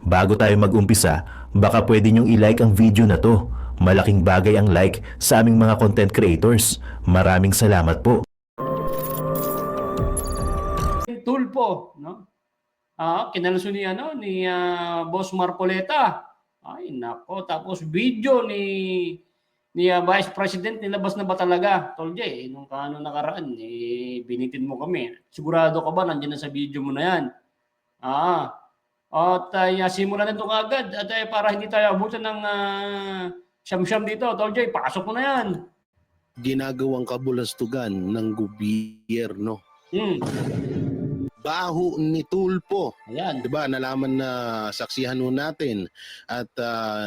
Bago tayo mag-umpisa, baka pwede niyong i-like ang video na to. Malaking bagay ang like sa aming mga content creators. Maraming salamat po. Tulpo, no? Kinalso ni Boss Marcoleta. Ay nako, tapos video ni Vice President, nilabas na ba talaga? Tolje, nung nakaraan binitin mo kami. Sigurado ka ba nandiyan na sa video mo na 'yan? At simulan na ito agad at para hindi tayo abutan ng siyam-siyam dito. Tolje, pasok mo na 'yan. Ginagawang kabulastugan ng gobyerno. Baho ni Tulpo. Ayan. Diba, nalaman na saksihan ho natin at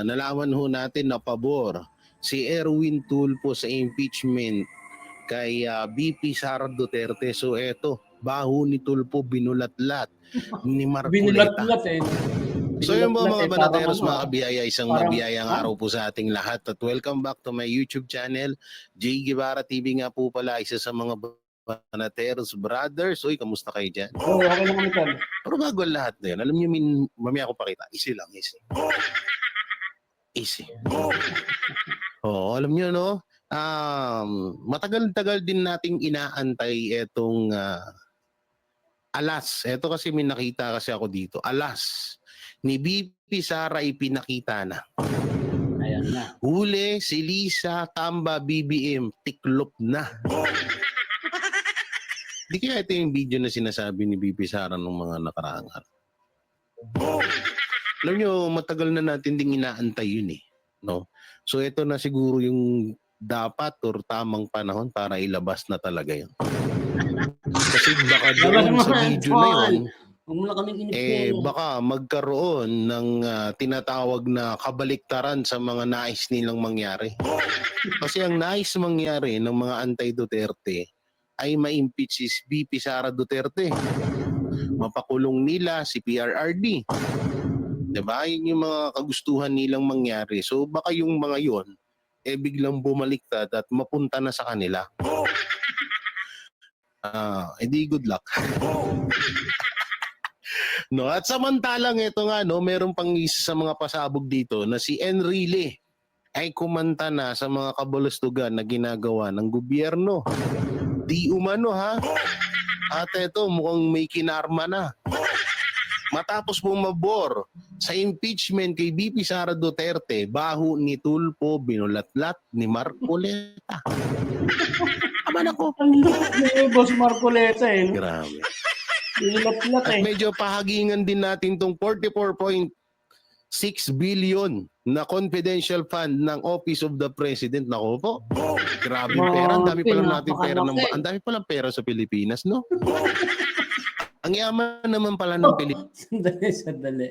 nalaman ho natin na pabor si Erwin Tulpo sa impeachment kay VP Sara Duterte. So eto, baho ni Tulpo binulatlat ni Marcoleta. Binulatlat So yun po mga banateros, mga kabiyaya, isang mabiyayang araw po sa ating lahat at welcome back to my YouTube channel, Jay Guevara TV nga po pala, isa sa mga banateros brothers. Uy, kamusta kayo dyan? Oo, okay naman ito. Pero bago ang lahat na yun, alam niyo, mamaya ko pakita, easy lang, easy. Easy. Oo, alam niyo, no? Matagal-tagal din nating inaantay etong alas. Eto kasi may nakita kasi ako dito. Alas ni BP Sara ipinakita na. Ayan na. Huli si Lisa Tamba BBM, tiklop na. Di kaya ito yung video na sinasabi ni BP Sara nung mga nakaraang araw. Alam nyo, matagal na natin ding inaantay yun eh. No? So ito na siguro yung dapat or tamang panahon para ilabas na talaga yun. Kasi baka doon sa video na yun, baka magkaroon ng tinatawag na kabaliktaran sa mga nais nilang mangyari. Kasi ang nais mangyari ng mga anti-Duterte ay ma-impeach si VP Sara Duterte. Mapakulong nila si PRRD. Diba? Yun yung mga kagustuhan nilang mangyari. So baka yung mga yon biglang bumaliktad at mapunta na sa kanila. Edi good luck. No, at samantalang ito nga, no, meron pang isa sa mga pasabog dito na si Enrile ay kumanta na sa mga kabulustugan na ginagawa ng gobyerno. Di umano ha. At ito mukhang may kinarma na. Matapos bumabor sa impeachment kay VP Sara Duterte, baho ni Tulpo binulatlat ni Marcoleta. Aman ako. Boss Marcoleta Grabe. Binulatlat At medyo pahagingan din natin tong 44.6 billion na confidential fund ng Office of the President. Nako po. Grabe pera. Ang dami palang natin pera. Ang dami palang pera sa Pilipinas, no? Ang yaman naman pala ng Pilipinas. Sandali.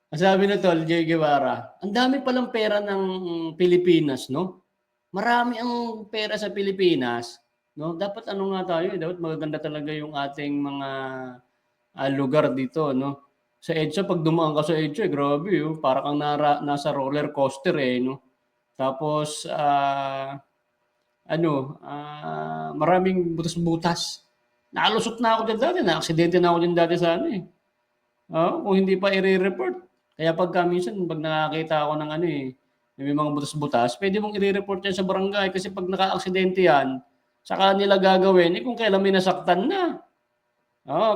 Sabi na Tol, Jay Guevara, ang dami palang pera ng Pilipinas, no? Marami ang pera sa Pilipinas, no? Dapat ano nga tayo, dapat magaganda talaga yung ating mga lugar dito, no? Sa EDSA, pag dumaan ka sa EDSA, grabe, para kang nasa roller coaster, no? Tapos, maraming butas-butas. Nakalusot na ako dyan dati, na-aksidente na ako dyan dati sa kung hindi pa i-report. Kaya pagka minsan, pag nakakita ako ng may mga butas-butas, pwede mong i-report yan sa barangay kasi pag naka-aksidente yan, saka nila gagawin, kung kailan may nasaktan na.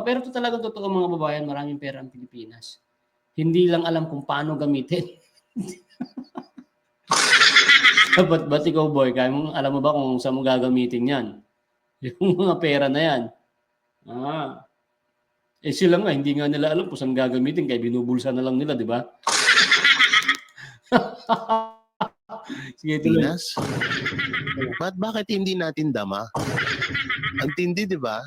Pero ito talagang totoo mga babayan, maraming pera ang Pilipinas. Hindi lang alam kung paano gamitin. Ba't ikaw boy, alam mo ba kung saan mo gagamitin yan? Yung mga pera na yan. Sila nga, hindi nga nila alam kung saan gagamitin, kaya binubulsa na lang nila, di ba? Sige, tuloy. Bakit hindi natin dama? Ang tindi, di ba?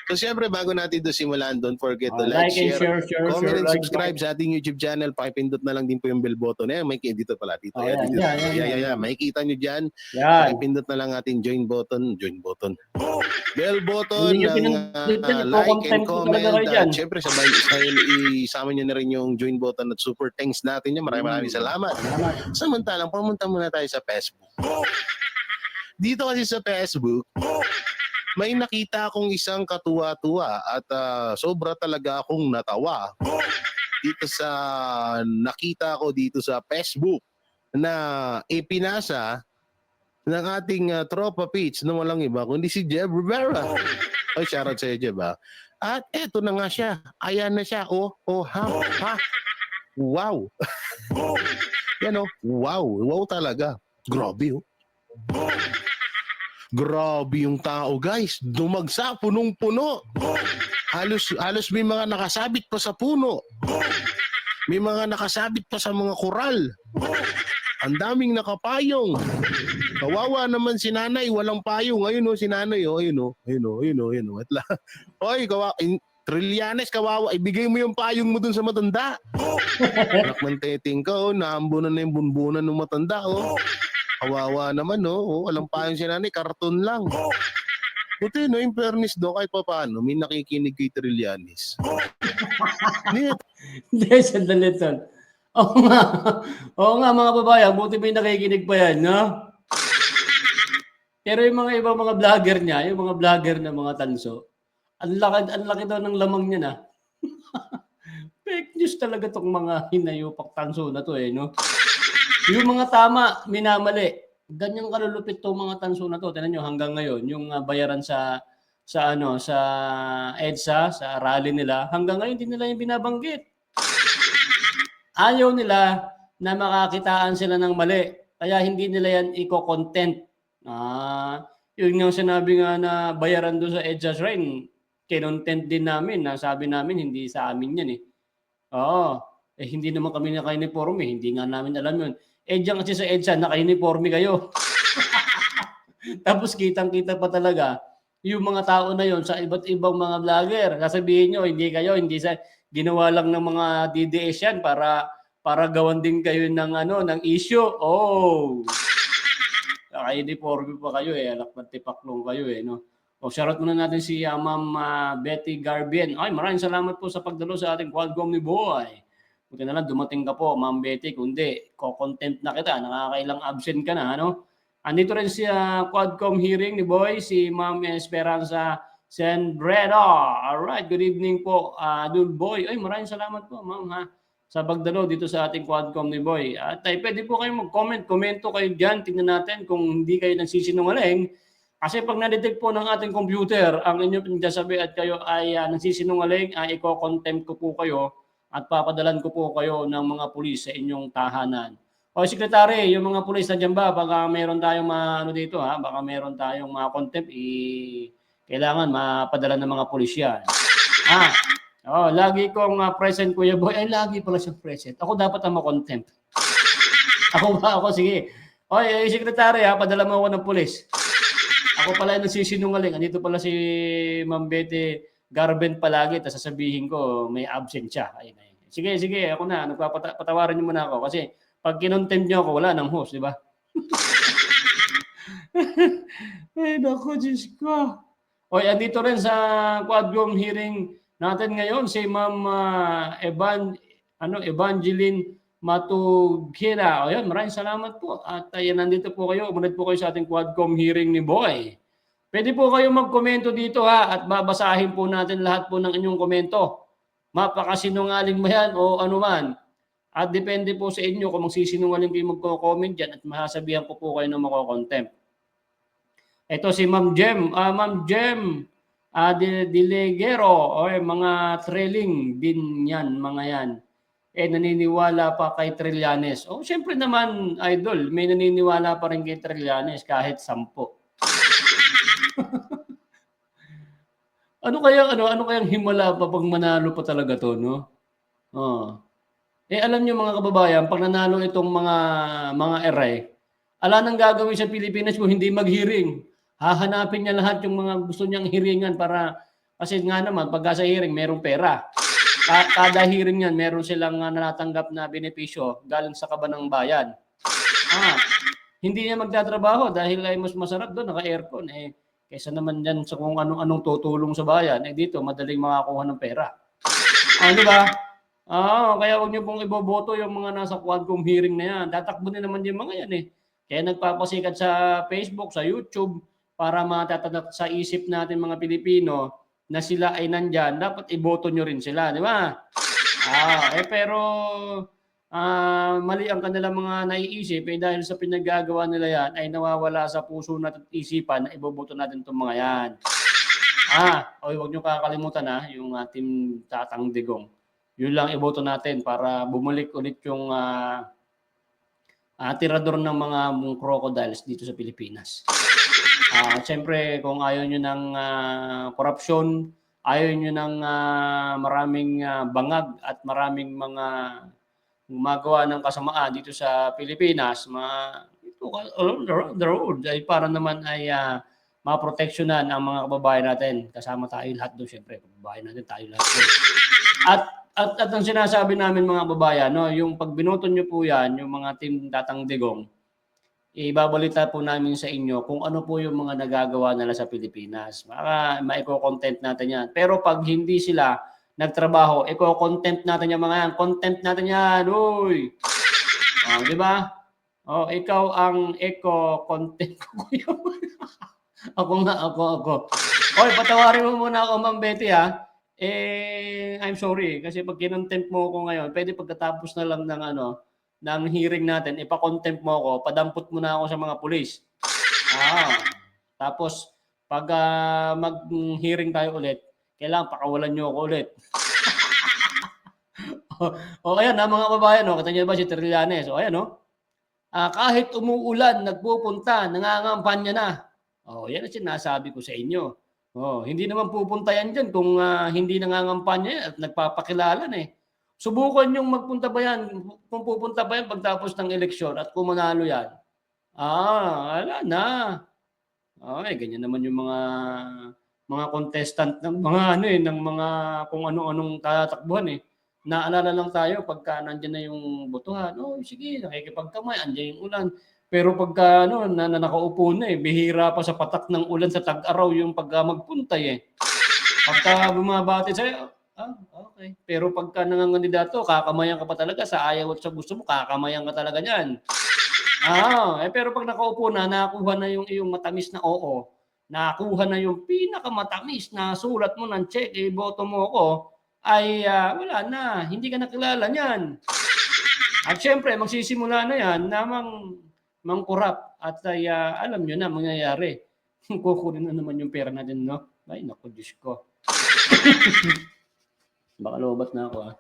So siyempre, bago natin ito simulan, don't forget to like, share, comment, and subscribe sa ating YouTube channel. Pakipindot na lang din po yung bell button. May dito pala. Dito. Makikita nyo dyan. Pakipindot na lang ating join button. Bell button ng like and comment. Siyempre, sabay isama nyo na rin yung join button at super thanks natin yun. Maraming salamat. Samantalang, pumunta muna tayo sa Facebook. Dito kasi sa Facebook, may nakita akong isang katuwa-tuwa at sobra talaga akong natawa dito sa nakita ko dito sa Facebook na ipinasa ng ating tropa Peach na walang iba kundi si Jeb Rivera. Ay, shoutout sa'yo, Jeb, ha? At eto na nga siya. Ayan na siya. Ha? Wow. Yan, oh. Wow. Wow talaga. Grabe, oh. Grabe yung tao, guys. Dumagsa, punong-puno. Halos may mga nakasabit pa sa puno. May mga nakasabit pa sa mga koral. Ang daming nakapayong. Kawawa naman si nanay, walang payong. Ayun, oh, si nanay, oh. Ayun, oh. Oy, Trillanes, kawawa. Ibigay mo yung payong mo dun sa matanda. Anak ng teting ka, oh. Naambunan na yung bunbunan ng matanda, oh. Kawawa naman, no? Walang payong si nanay, karton lang. Buti, no? In fairness, do, kahit pa paano, may nakikinig kay Trillanes. Hindi, sandali ton. Oo nga mga babayan, buti may nakikinig pa yan, no? Pero yung mga ibang mga vlogger niya, yung mga vlogger na mga tanso, ang laki daw ng lamang niya na. Fake news talaga tong mga hinayupak tanso na to no? Yung mga tama, minamali. Ganyang kalulupit tong mga tanso na to. Tingnan nyo hanggang ngayon, yung bayaran sa EDSA, sa rally nila, hanggang ngayon hindi nila yung binabanggit. Ayaw nila na makakitaan sila ng mali. Kaya hindi nila yan i-content. Yun nga sinabi nga na bayaran doon sa EDSA Shrine, kinontent din namin. Sabi namin, hindi sa amin yan hindi naman kami naka-uniforme. Hindi nga namin alam yun. Diyan kasi sa EDSA, naka-uniforme kayo. Tapos kitang-kita pa talaga yung mga tao na yon sa iba't ibang mga vlogger. Sasabihin nyo, hindi ginawa lang ng mga DDS yan para gawan din kayo ng issue. Naka-uniforme pa kayo alak na tipaklong kayo no. Shoutout muna natin si Ma'am Betty Garbien. Ay, maraming salamat po sa pagdalo sa ating Quadcom ni Boy. Buti na lang dumating ka po, Ma'am Betty. Kundi, ko-content na kita. Nakakailang absent ka na, Andito rin si Quadcom hearing ni Boy, si Ma'am Esperanza Senbredo. Alright, good evening po, Dul Boy. Ay, maraming salamat po, Ma'am, sa pagdalo dito sa ating Quadcom ni Boy. At pwede po kayo mag-comment, komento kayo dyan. Tingnan natin kung hindi kayo nagsisinungaling. Kasi pag na-detect po ng ating computer ang inyong pinagsasabi at kayo ay nagsisinungaling, ay i-contempt ko po kayo at papadalan ko po kayo ng mga pulis sa inyong tahanan. O Secretary, yung mga pulis na dyan ba, baka meron tayong dito baka meron tayong mga contempt, kailangan mapadala ng mga pulis yan. Lagi kong present Kuya Boy, ay lagi pala siyang present. Ako dapat ang ma-contempt. Ako, sige. Oy, Secretary padala mo ako ng pulis. Ako pala yung nagsisinungaling. Andito pala si Ma'am Betty Garbent palagi. Tapos sasabihin ko, may absent siya. Ayun. Sige. Ako na. Patawarin niyo muna ako. Kasi pag kinontempt niyo ako, wala nang host. Di ba? Ay, naku, Diyos ko. Oy, andito rin sa Quadcom hearing natin ngayon si Ma'am Evangeline Matugira. Ayun, maraming salamat po. At nandito po kayo. Umunad po kayo sa ating Quadcom hearing ni Boy. Pwede po kayo mag-komento dito at babasahin po natin lahat po ng inyong komento. Mapakasinungaling mo yan o anuman. At depende po sa inyo kung magsisinungaling kayo magko-comment dyan at masasabihan ko po kayo ng mako-contempt. Ito si Ma'am Jem. Ma'am Jem Dilegero. Mga trailing din yan, mga yan. Naniniwala pa kay Trillanes. Siyempre naman, idol, may naniniwala pa rin kay Trillanes kahit 10. Ano kayang himala pa pag manalo pa talaga to, no? Alam niyo mga kababayan, pag nanalo itong mga eray, ala nang gagawin sa Pilipinas kung hindi mag-hearing. Hahanapin niya lahat yung mga gusto niyang hiringan kasi nga naman, pagka sa hearing, merong pera. Kada hearing yan, meron silang natatanggap na benepisyo galing sa kaban ng bayan. Hindi niya magtatrabaho dahil ay mas masarap doon, naka-aircon. Kaysa naman dyan sa kung anong tutulong sa bayan, dito madaling makakuha ng pera. Di ba? Kaya huwag niyo pong iboboto yung mga nasa Quadcom hearing na yan. Tatakbo din naman yung mga yan Kaya nagpapasikat sa Facebook, sa YouTube, para matatadak sa isip natin mga Pilipino na sila ay nandyan, dapat iboto nyo rin sila, di ba? Pero mali ang kanilang mga naiisip dahil sa pinaggagawa nila yan ay nawawala sa puso natin at isipan na iboboto natin itong mga yan. Huwag niyo kakalimutan yung ating Tatang Digong. Yun lang iboto natin para bumalik ulit yung tirador ng mga crocodiles dito sa Pilipinas. Siyempre, kung ayaw nyo ng korupsyon, ayaw nyo ng maraming bangag at maraming mga gumagawa ng kasamaan dito sa Pilipinas, all around the road, ay para naman ay maproteksyonan ang mga kababayan natin. Kasama tayo lahat doon, siyempre. Kababayan natin, tayo lahat doon. At ang sinasabi namin mga kababayan, no, yung pag binoto nyo po yan, yung mga team Tatang Digong, ibabalita po namin sa inyo kung ano po yung mga nagagawa nila sa Pilipinas. Maiko-content natin yan. Pero pag hindi sila nagtrabaho, iko-content natin yung mga yan. Content natin yan. Uy! Di ba? Ikaw ang eco-content ko. Ako. Oy, patawarin mo muna ako, Ma'am Betty, ha? I'm sorry. Kasi pag kinontent mo ako ngayon, pwede pagkatapos na lang ng hearing natin, ipa-contempt mo ako, padampot mo na ako sa mga pulis. Tapos, pag mag-hearing tayo ulit, kailangan pakawalan nyo ako ulit. Ayan mga kababayan, kita nyo ba si Trillanes? Ayan, kahit umuulan, nagpupunta, nangangampanya na. Yan ang sinasabi ko sa inyo. Hindi naman pupunta yan dyan kung hindi nangangampanya at nagpapakilala na eh. Subukan yung magpunta ba yan, kung pupunta ba yan pagtapos ng eleksyon at kung manalo yan. Wala na. Ganyan naman yung mga contestant ng mga ng mga kung ano-anong tatakbuhan eh. Naalala lang tayo pagka nandiyan na yung botohan. Sige, nakikipagkamay, andiyan yung ulan. Pero pagka nakaupo na bihira pa sa patak ng ulan sa tag-araw yung pagka magpunta eh. Pagka bumabati sa'yo, okay. Pero pagka nangangandidato, kakamayan ka pa talaga sa ayaw at sa gusto mo, kakamayan ka talaga niyan. Pero pag nakaupo na, nakuha na yung iyong matamis na oo, nakuha na yung pinakamatamis na sulat mo ng check, boto mo ako, ay wala na, hindi ka nakilala niyan. At syempre, magsisimula na yan na mangkurap at ay alam nyo na mangyayari. Kukunin na naman yung pera natin, no? Ay, naku, Diyos ko. Baka lobat na ako,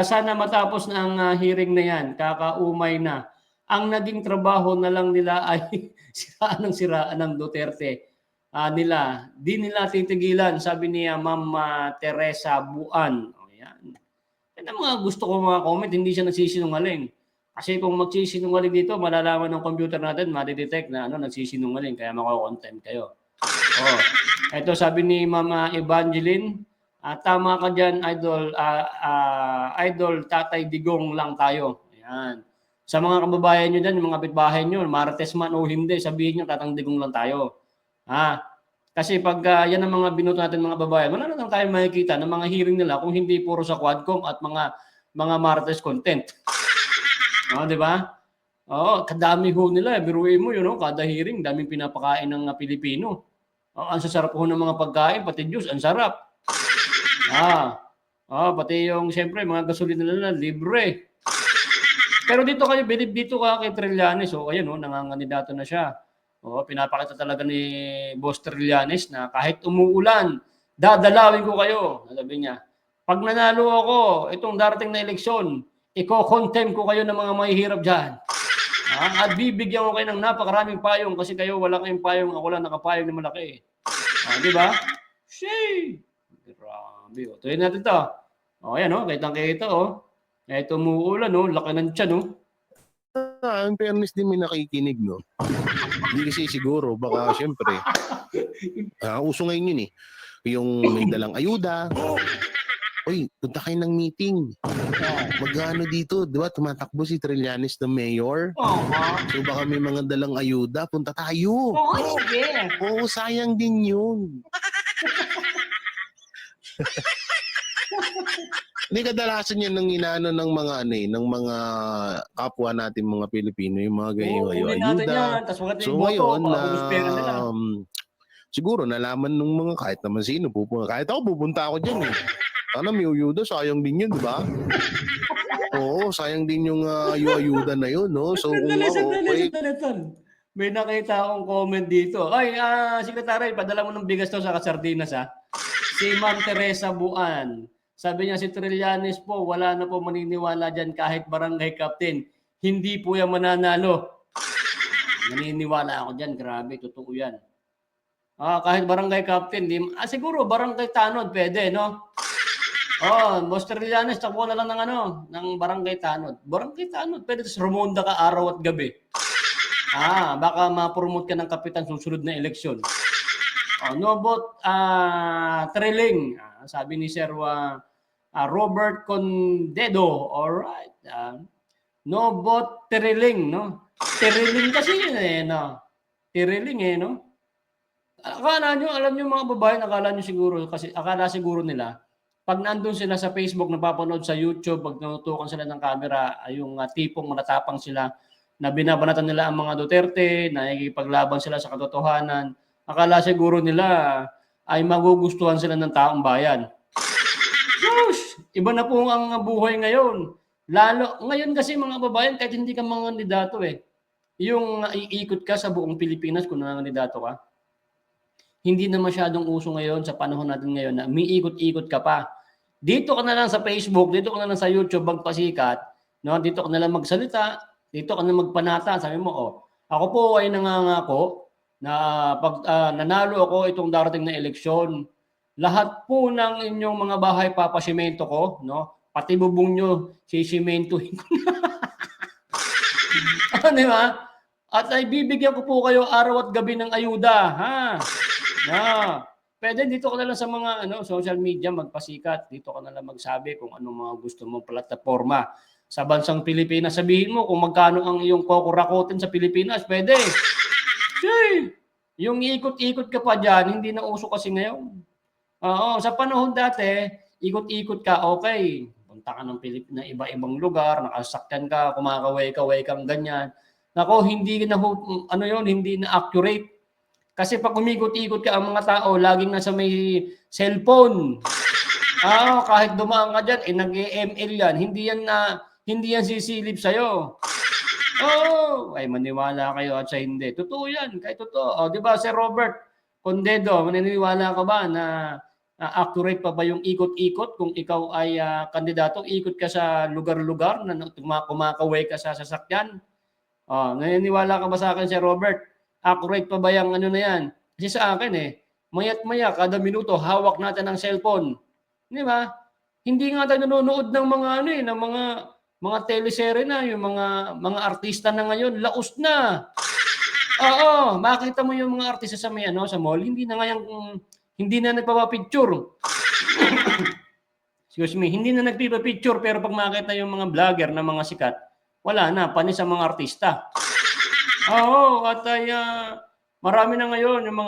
sana matapos na ang hearing na yan. Kakaumay na. Ang naging trabaho na lang nila ay siraan ng Duterte. Di nila titigilan, sabi niya Ma'am Teresa Buan. Yan. Yan ang mga gusto ko mga comment, hindi siya nagsisinungaling. Kasi kung magsisinungaling dito, malalaman ng computer natin, madidetect na nagsisinungaling, kaya mako-content kayo. Ito sabi ni Ma'am Evangeline, tama ka dyan, idol Tatay Digong lang tayo. Ayan. Sa mga kababayan nyo dyan, yung mga bitbahay nyo, Martes man o hindi, sabihin nyo, Tatang Digong lang tayo. Kasi pag yan ang mga binoto natin mga babayan, wala na lang tayo makikita ng mga hearing nila kung hindi puro sa Quadcom at mga Martes content. Di ba? Kadami ho nila. Biruin mo yun, kada hearing, daming pinapakain ng Pilipino. Ang sasarap ho ng mga pagkain, pati juice, ang sarap. Pati yung, siyempre, mga gasolina nila, libre. Pero dito ka kay Trillanes, ayan, nangangandidato na siya. Pinapakita talaga ni Boss Trillanes na kahit umuulan, dadalawin ko kayo. Sabi niya, pag nanalo ako, itong darating na eleksyon, iko-contempt ko kayo ng mga mahihirap dyan. At bibigyan ko kayo ng napakaraming payong kasi kayo wala kayong payong, ako lang nakapayong na malaki. Di ba? Shey! Grabe. Tuloy natin ito. Ayan, kitang-kita, Ito umuulan, laki ng tiyan, Ang fairness din may nakikinig, no? Hindi kasi siguro, baka syempre, uso ngayon yun yung may dalang ayuda. Uy, punta kayo ng meeting. Magkano dito, di ba? Tumatakbo si Trillanes na mayor. So baka may mga dalang ayuda, punta tayo. Sige. Sayang din yun. Hindi kadalasan yan ng inaano ng mga ng mga kapwa natin mga Pilipino, yung mga ganyan ayuda. So ngayon, siguro nalaman ng mga kahit naman sino pupunta. Kahit ako pupunta ako dyan Sana may uyuda, sayang din yun, di ba? Oo, sayang din yung ayuda na yun, no? So kung okay, Sandali, tol. May nakita akong comment dito. Ay, Secretary, padala mo ng bigas to sa Sardinas, ha? Si Ma'am Teresa Buan. Sabi niya, si Trillanes po, wala na po maniniwala dyan kahit barangay captain. Hindi po yan mananalo. Naniniwala ako dyan. Grabe, totoo yan. Kahit barangay captain, siguro barangay tanod, pwede, no? Boss Trillanes, takbo na lang ng barangay tanod. Barangay tanod, pwede sa Romonda ka araw at gabi. Baka ma-promote ka ng kapitan susunod na eleksyon. No vote Trilling. Sabi ni Sir Robert Condedo. Alright. No vote Trilling, no? Trilling kasi yun no? Trilling no? Alam nyo mga babae, akala siguro nila, pag nandun sila sa Facebook, napapanood sa YouTube, pag nanutukan sila ng camera, yung tipong manatapang sila, na binabanatan nila ang mga Duterte, nakikipaglaban sila sa katotohanan, akala siguro nila ay magugustuhan sila ng taong bayan. Gosh! Iba na po ang buhay ngayon. Lalo, ngayon kasi mga babayan, kahit hindi ka mga kandidato yung iikot ka sa buong Pilipinas kung nangandidato ka, hindi na masyadong uso ngayon sa panahon natin ngayon na umiikot-ikot ka pa. Dito ka na lang sa Facebook, dito ka na lang sa YouTube magpasikat, no? Dito ka na lang magsalita, dito ka na magpanata, sabi mo, ako po ay nangangako na pag nanalo ako itong darating na eleksyon, lahat po ng inyong mga bahay papasimento ko, no? Pati bubong nyo, sisimentohin ko na. Di ba? At ay bibigyan ko po kayo araw at gabi ng ayuda, ha? Pwede dito ka na lang sa mga social media magpasikat. Dito ka na lang magsabi kung anong mga gusto mong plataforma sa bansang Pilipinas. Sabihin mo kung magkano ang iyong kokurakotin sa Pilipinas. Pwede. Yung ikot-ikot ka pa dyan, hindi na uso kasi ngayon. Sa panahon dati, ikot-ikot ka, okay. Punta ka ng Pilipinas, iba-ibang lugar, nakasakyan ka, kumakaway-kaway kang ganyan. Nako, hindi na hindi na accurate. Kasi pag umikot-ikot ka ang mga tao, laging nasa may cellphone. Kahit dumaan ka dyan, nag-ML yan. Hindi yan sisilip sa'yo. Ay maniwala kayo at sa hindi. Totoo yan, kahit totoo. Di ba, Sir Robert Condedo, maniniwala ka ba na accurate pa ba yung ikot-ikot kung ikaw ay kandidato? Ikot ka sa lugar-lugar na kumakaway ka sa sasakyan? Naniniwala ka ba sa akin, Sir Robert? Accurate pa ba yung na yan? Kasi sa akin mayat-maya, kada minuto, hawak natin ang cellphone. Di ba? Hindi nga tayo nanonood ng mga teleserye na, yung mga artista na ngayon, laos na. Makita mo yung mga artista sa sa mall, hindi na nagpapapicture. Excuse me, hindi na nagpapapicture, pero pag makita yung mga vlogger na mga sikat, wala na, panis sa mga artista. At marami na ngayon yung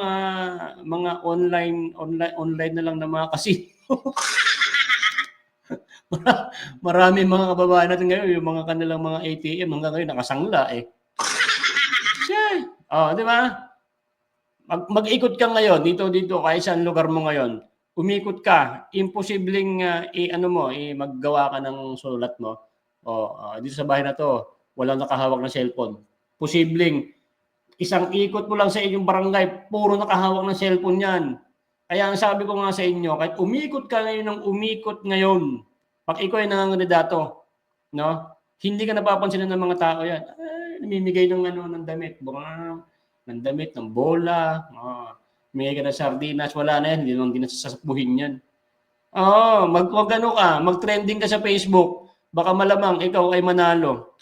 mga online na lang na mga casino. Marami mga babae natin ngayon, yung mga kanilang mga ATM hanggang ngayon nakasangla di ba? Mag-ikot ka ngayon dito kahit saan lugar mo ngayon. Umikot ka, imposibleng maggawa ka ng sulat mo. Dito sa bahay na to, walang nakahawak na cellphone. Posibleng isang ikot mo lang sa inyong barangay, puro nakahawak ng cellphone yan. Kaya ang sabi ko nga sa inyo, kahit umikot ka ngayon, pag ikaw ay nangangandidato, no? Hindi ka napapansin ng mga tao yan. Namimigay ng damit, ng damit, ng bola, mamigay ka ng sardinas, wala na yan, hindi na sasapuhin yan. Mag-trending ka sa Facebook, baka malamang ikaw ay manalo.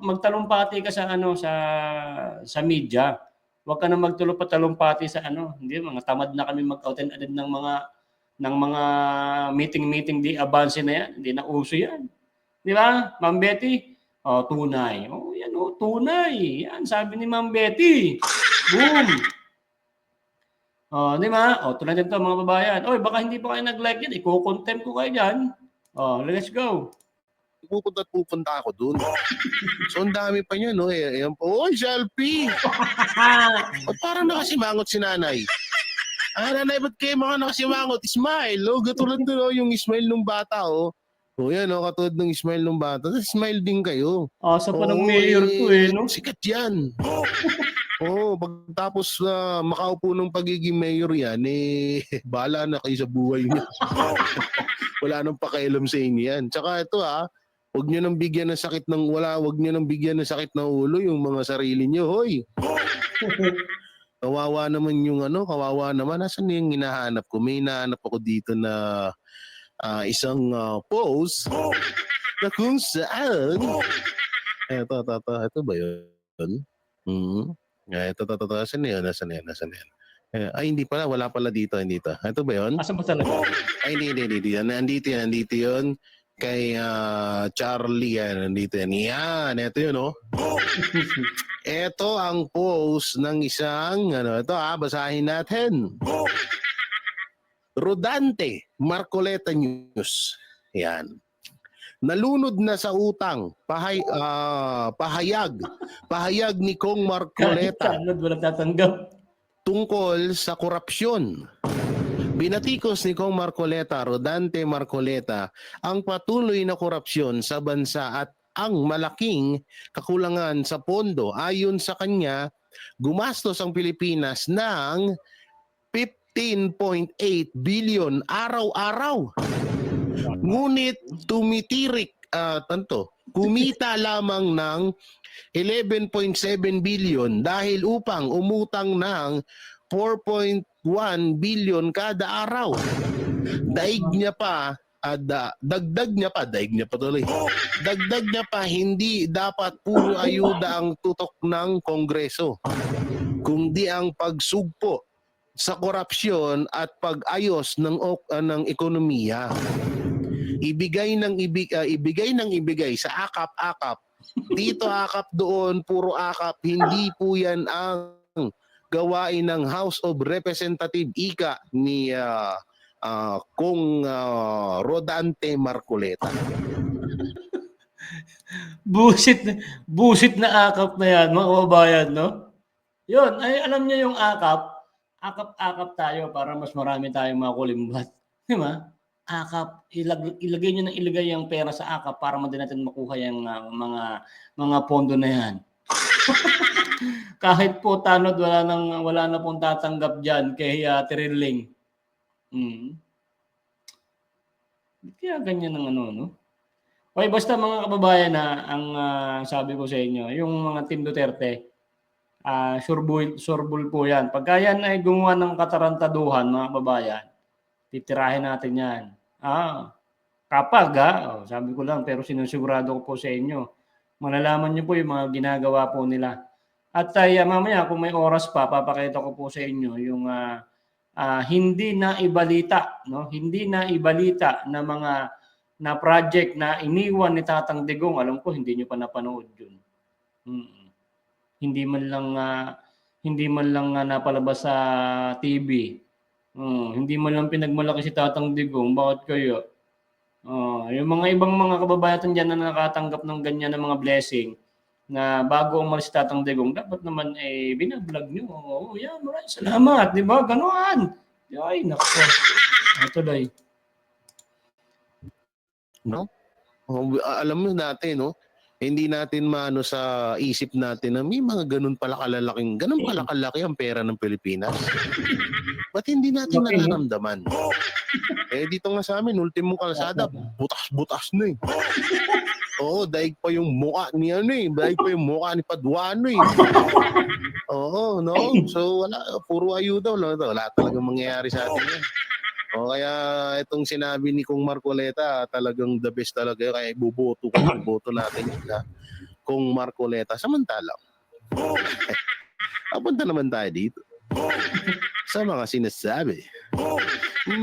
Magtalumpati ka sa media. Huwag ka na magtalumpati sa hindi mga tamad na kami mag-attend ng mga meeting di avance na yan, hindi na uso yan. Di ba? Ma'am Betty, tunay. Yan tunay. Yan sabi ni Ma'am Betty. Boom. Di ba? Tulad nito mga babayan. Baka hindi pa kayo nag-like yan, iko-contempt ko kayo diyan. Let's go. Pupunta ako dun. So, ang dami pa niya, no? Ayan po, selfie! Parang nakasimangot si nanay. nanay, ba't kayo mga nakasimangot? Smile, oh, katulad nun, oh, yung smile ng bata, oh. O yan, oh, katulad ng smile ng bata. Smile din kayo. Asa pa ng Oo, mayor to eh, no? sikat yan. Oo, pagtapos makaupo ng pagiging mayor yan, bahala na kayo sa buhay niyo. Wala nang pakialam sa inyo yan. Tsaka ito huwag nyo nang bigyan ng sakit ng huwag nyo nang bigyan ng sakit ng ulo yung mga sarili nyo, hoy. Kawawa naman kawawa naman. Nasaan yung hinahanap ko? May hinahanap ako dito na isang post na kung saan ito ba yun? Ito. Nasaan yan? Ay, hindi pala. Wala pala dito. Ito ba yun? Asa ba talaga? Ay, hindi. Nandito yun. Kay Charlie yan. Nandito yan. Yan. Ito yun, oh. Ito ang post ng isang, basahin natin. Rodante, Marcoleta News. Yan. Nalunod na sa utang. Pahayag ni Kong Marcoleta Kahit walang tatanggap. tungkol sa korupsyon. Binatikos ni Kong Marcoleta, Rodante Marcoleta, ang patuloy na korupsyon sa bansa at ang malaking kakulangan sa pondo. Ayon sa kanya, gumastos ang Pilipinas ng 15.8 billion araw-araw. Ngunit kumita lamang ng 11.7 billion dahil upang umutang ng 4.1 billion kada araw. Dagdag niya pa, hindi dapat puro ayuda ang tutok ng Kongreso, kundi ang pagsugpo sa korupsyon at pag-ayos ng ekonomiya. Ibigay ng ibigay sa akap-akap. Dito akap, doon puro akap. Hindi po yan ang gawain ng House of Representative ika ni Kong Rodante Marcoleta. Busit na akap na yan, mga kababayan, no? Yun, ay alam niyo yung akap tayo para mas marami tayong mga kulimbat. Di ba? Akap, ilagay nyo ang pera sa akap para madali natin makuha yung mga pondo na yan. Kahit po tanod, wala na pong tatanggap dyan kay Trilling. Kaya ganyan ang no? Okay, basta mga kababayan ang sabi ko sa inyo, yung mga Team Duterte, surbul po yan. Pagka yan ay gumawa ng katarantaduhan, mga kababayan, titirahin natin yan. Kapag, sabi ko lang, pero sinusigurado ko po sa inyo, malalaman nyo po yung mga ginagawa po nila. At mamaya, kung may oras pa, papakita ko po sa inyo yung hindi na ibalita, no? Hindi na ibalita na mga na project na iniwan ni Tatang Digong. Alam ko, hindi nyo pa napanood yun. Hindi man lang napalabas sa TV. Hindi man lang pinagmalaki si Tatang Digong. Bakit kayo? Yung mga ibang mga kababayan dyan na nakatanggap ng ganyan na mga blessing na bago umalis si Tatang Digong, dapat naman binablog nyo. Yan, maraming salamat. Di ba? Ganon. Ay, naku. Tuloy. No? Alam mo natin, no? Hindi natin maano sa isip natin na may mga ganun pala kalaki ang pera ng Pilipinas. Ba't hindi natin nararamdaman? Dito nga sa amin, ultimong kalsada, butas-butas na eh. Oo, daig pa yung mukha ni daig pa yung mukha ni Paduano eh. Oo, no? So puro ayuda, wala talagang mangyayari sa atin yan. Kaya itong sinabi ni Kong Marcoleta, talagang the best talaga. Kaya ibuboto natin yun Kong Marcoleta. Samantalang, papunta naman tayo dito sa mga sinasabi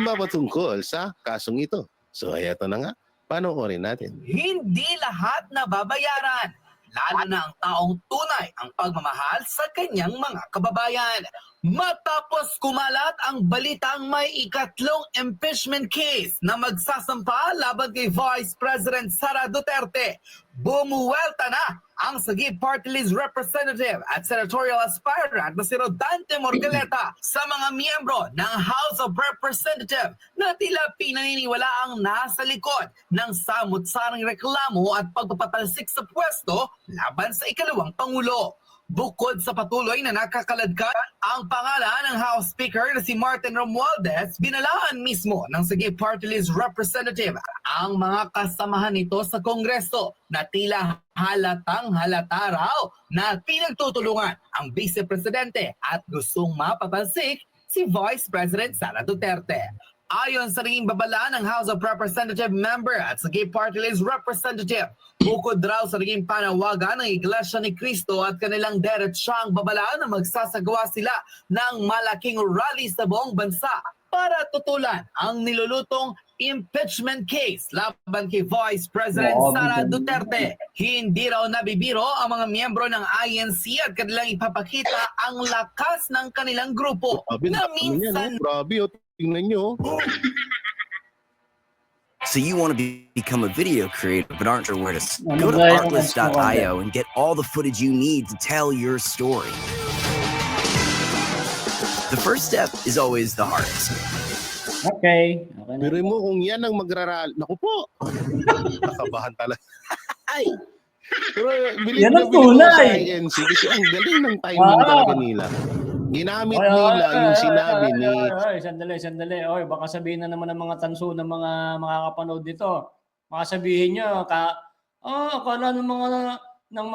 mapatungkol sa kasong ito. So, eto na nga. Panoorin natin. Hindi lahat nababayaran, lalo na ang taong tunay ang pagmamahal sa kanyang mga kababayan. Matapos kumalat ang balitang may ikatlong impeachment case na magsasampa laban kay Vice President Sara Duterte, Bumuwelta na ang Sagip Party List Representative at Senatorial Aspirant na si Rodante Morgaleta sa mga miyembro ng House of Representatives na tila pinaniniwala ang nasa likod ng samut-sarang reklamo at pagpapatalsik sa pwesto laban sa ikalawang Pangulo. Bukod sa patuloy na nakakaladkad ang pangalan ng House Speaker na si Martin Romualdez, binalaan mismo ng Sagip Party List Representative ang mga kasamahan nito sa Kongreso na tila halatang halata raw na pinagtutulungan ang Vice Presidente at gustong mapatalsik si Vice President Sara Duterte. Ayon sa naging babala ng House of Representative member at Sagip Party List Representative, bukod raw sa naging panawagan ng Iglesia ni Cristo at kanilang diretsyang babala na magsasagawa sila ng malaking rally sa buong bansa para tutulan ang nilulutong impeachment case laban kay Vice President Sara Duterte. Hindi raw nabibiro ang mga miyembro ng INC at kanilang ipapakita ang lakas ng kanilang grupo na minsan Grabe, tingnan nyo. So you want to become a video creator but aren't sure where to go to artlist.io and get all the footage you need to tell your story. The first step is always the hardest. Okay. Okay na. Pero mo kung yan ang magrarally. Naku po. Nakabahan talaga. Ay. Pero bilib Yan na ang bilib ako sa tunay. INC kasi ang galing ng timing talaga nila. Ginamit nila yung sinabi ni... Sandali. Oy, baka sabihin na naman ng mga tanso ng mga makakapanood dito. Baka sabihin nyo, akala ng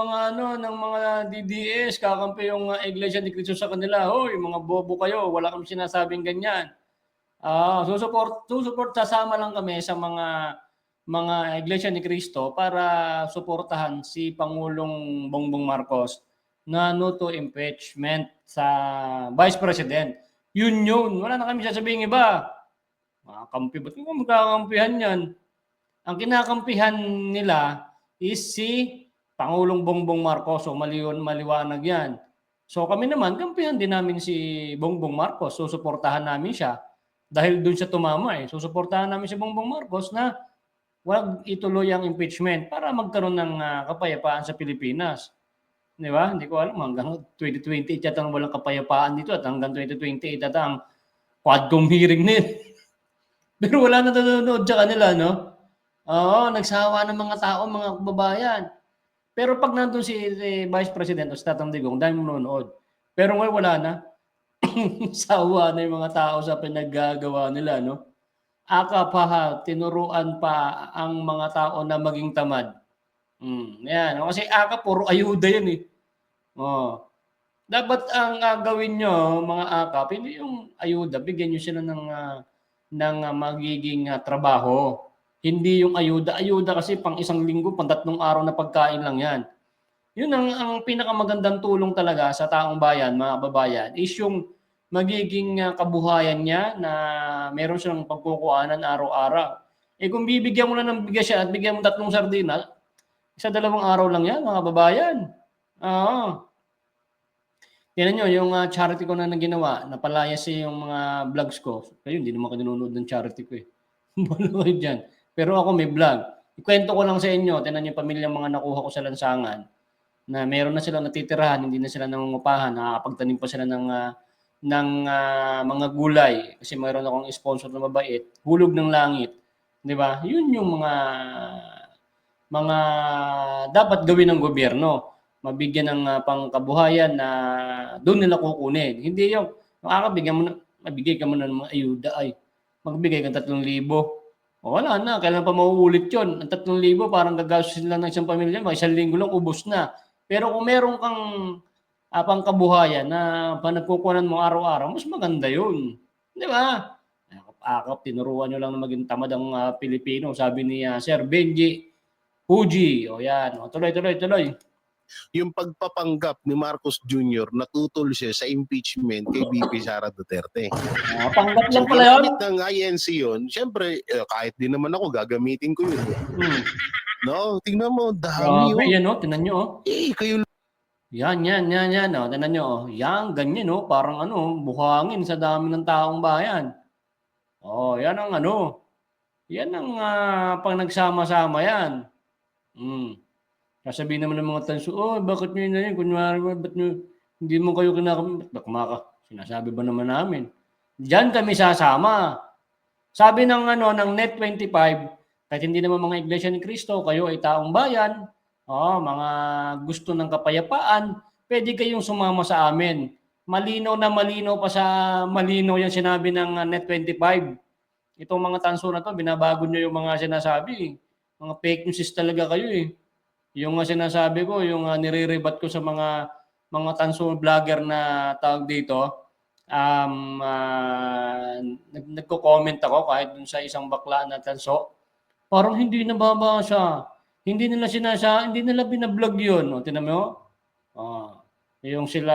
mga DDS, kakampi yung Iglesia ni Cristo sa kanila. Hoy, mga bobo kayo, wala kami sinasabing ganyan. Susuport, sasama lang kami sa mga Iglesia ni Cristo para suportahan si Pangulong Bongbong Marcos na no to impeachment sa Vice President. Yun. Wala na kami sasabihin iba. Kampi, ba't mo magkakampihan yan? Ang kinakampihan nila is si Pangulong Bongbong Marcos. So maliwanag yan. So kami naman, kampihan din namin si Bongbong Marcos. So suportahan namin siya. Dahil dun siya tumama eh. So suportahan namin si Bongbong Marcos na wag ituloy ang impeachment para magkaroon ng kapayapaan sa Pilipinas. Di ba? Hindi ko alam. Hanggang 2028 yata walang kapayapaan dito at hanggang 2028 yata ang Quadcom hearing nil. Pero wala na nanonood sa kanila, no? Oo, nagsawa ng mga tao, mga kababayan. Pero pag nandun si Vice President o si Tatang Digong, dahil manonood. Pero ngayon wala na. Sawa na yung mga tao sa pinaggagawa nila, no? Tinuruan pa ang mga tao na maging tamad. Yan. Kasi puro ayuda yan eh. Dapat ang gawin nyo, mga akap, hindi yung ayuda, bigyan nyo sila ng magiging trabaho. Hindi yung ayuda. Ayuda kasi pang isang linggo, pang 3 araw na pagkain lang yan. Yun ang pinakamagandang tulong talaga sa taong bayan, mga kababayan, is yung magiging kabuhayan niya na meron siyang pagkukuhanan araw-araw. Kung bibigyan mo na ng bigas siya at bigyan mo 3 sardinas, 1-2 araw lang yan, mga kababayan. Tingnan nyo, yung charity ko na ginawa, napalayas yung mga vlogs ko. Kayo, hindi naman kayo nanonood ng charity ko eh. Balo kayo dyan. Pero ako may vlog. Ikwento ko lang sa inyo, tingnan nyo yung pamilyang mga nakuha ko sa lansangan na meron na silang natitirahan, hindi na sila nangungupahan, nakakapagtanim pa sila ng mga gulay. Kasi mayroon akong sponsor na mabait, Hulog ng Langit. Di ba? Yun yung mga dapat gawin ng gobyerno. Mabigyan ng pangkabuhayan na doon nila kukunin. Hindi yung mabigay ka mo na ng mga ayuda ay magbigay kang 3,000. Wala na, kailan pa mauulit yun? Ang 3,000 parang gagastos lang ng isang pamilya, mga 1 linggo lang, ubos na. Pero kung meron kang pangkabuhayan na panagkukunan mo araw-araw, mas maganda yun. Di ba? Akap, tinuruan nyo lang na maging tamad ang Pilipino. Sabi ni Sir Benji Puji. O yan. O, tuloy. Yung pagpapanggap ni Marcos Jr. natutol siya sa impeachment kay VP Sara Duterte. Panggap lang So, pala yun. ginamit ng INC yun, syempre, kahit din naman ako, gagamitin ko yun. No, tingnan mo, dami Grabe, yun. yan o. Tinan nyo o. Kayo Yan. O, tinan nyo o. Yan, ganyan o. Parang buhangin sa dami ng taong bayan. O, yan ang Yan ang pang nagsama-sama yan. Sasabihin naman ng mga tanso, oh, bakit nyo na yun? Kunwari, ba't nyo, hindi mo kayo kinakamit? Ba't kumaka? Sinasabi ba naman namin? Diyan kami sasama. Sabi ng ng Net25, kahit hindi naman mga iglesia ni Cristo, kayo ay taong bayan, mga gusto ng kapayapaan, pwede kayong sumama sa amin. Malinaw na malinaw pa sa malinaw yung sinabi ng Net25. Itong mga tanso na to, binabago nyo yung mga sinasabi. Mga fake news talaga kayo eh. Yung sinasabi ko, yung nire-rebat ko sa mga tanso vlogger na tawag dito, nagko-comment ako kahit dun sa isang bakla na tanso. Parang hindi nababasa. Hindi nila binablog yun. O, tinan mo? Yung sila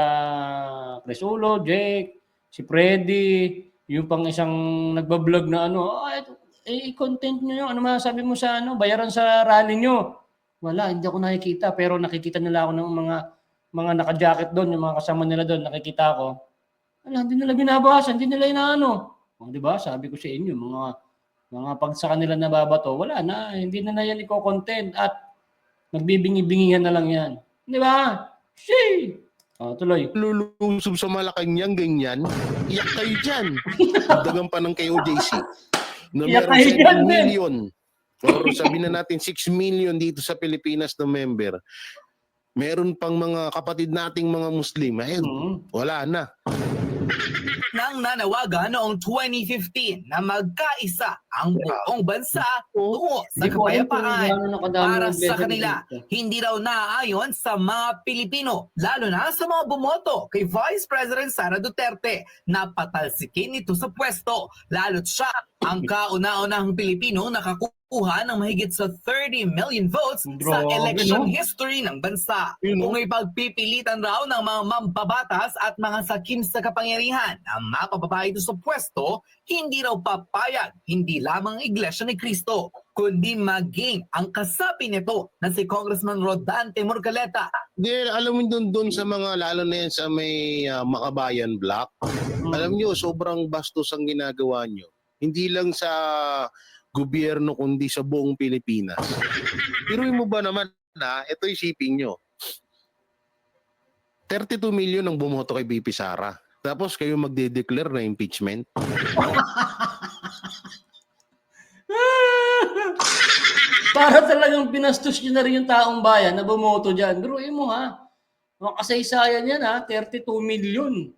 Chris Ulo, Jake, si Freddy, yung pang isang nagbablog na i-content nyo yun. Ano masasabi mo sa bayaran sa rally nyo? Wala, hindi ako nakikita. Pero nakikita nila ako ng mga naka-jacket doon, yung mga kasama nila doon, nakikita ko. Wala, hindi nila binabasa, hindi nila inaano. Di ba? Sabi ko sa inyo, mga pag sa kanila nababato, wala na, hindi na yan i-content at magbibingi-bingihan na lang yan. Di ba? Shee! Tuloy. Lulusob sa Malacanang, ganyan. Iyak kayo dyan. Dagang pa ng KOJC. Na Iyak meron kayo dyan, 7 million. Or sabihin na natin 6 million dito sa Pilipinas na member. Meron pang mga kapatid nating mga Muslim. Ayun, wala na. Nang nanawagan noong 2015 na magkaisa ang buong bansa tungo sa kapayapaan. Para sa kanila, hindi raw naaayon sa mga Pilipino, lalo na sa mga bumoto kay Vice President Sara Duterte na patalsikin ito sa pwesto. Lalo't siya ang kauna-unahang Pilipino nakakuha ng mahigit sa 30 million votes sa election history ng bansa. Kung ipagpipilitan raw ng mga mambabatas at mga sakim sa kapangyarihan na mapababa ito sa pwesto, hindi raw papayag hindi lamang Iglesia ni Cristo, kundi maging ang kasapi nito na si Congressman Rodante Morcaleta. Alam mo doon sa mga, lalo na yan sa may Makabayan Block, alam nyo, sobrang bastos ang ginagawa nyo. Hindi lang sa gobyerno kundi sa buong Pilipinas. Piruin mo ba naman na ito isipin nyo, 32 million ang bumoto kay BP Sara. Tapos kayo magde-declare na impeachment. Para talagang binastos nyo na rin yung taong bayan na bumoto dyan. Biruin mo ha. Mga kasaysayan yan ha. 32 million.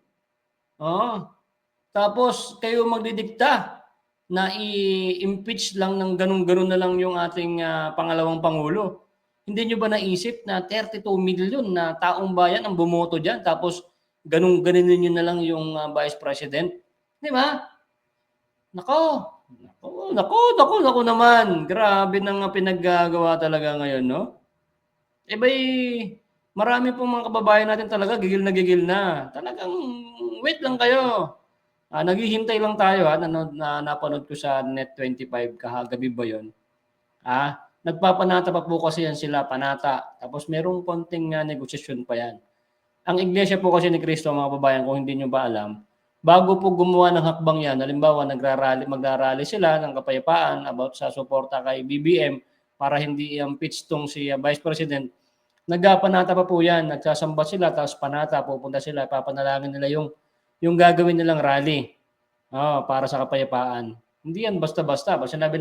Tapos kayo magdidikta na i-impeach lang ng ganun-ganun na lang yung ating pangalawang Pangulo. Hindi nyo ba naisip na 32 million na taong bayan ang bumoto dyan tapos ganun-ganunin nyo na lang yung Vice President? Di ba? Nako naman. Grabe nang pinaggagawa talaga ngayon, no? Marami pong mga kababayan natin talaga gigil na. Talagang wait lang kayo. Naghihintay lang tayo na napanood ko sa Net25 kahagabi ba yun? Nagpapanata pa po kasi yan sila, panata. Tapos merong konting negosasyon pa yan. Ang Iglesia po kasi ni Cristo, mga kababayan, kung hindi nyo ba alam, bago po gumawa ng hakbang yan, halimbawa magrarally sila ng kapayapaan about sa suporta kay BBM para hindi i-impeach tong si Vice President, nagpanata pa po yan, nagsasamba sila, tapos panata, pupunta sila, papanalangin nila yung gagawin nilang rally para sa kapayapaan. Hindi yan basta-basta. Pag sinabi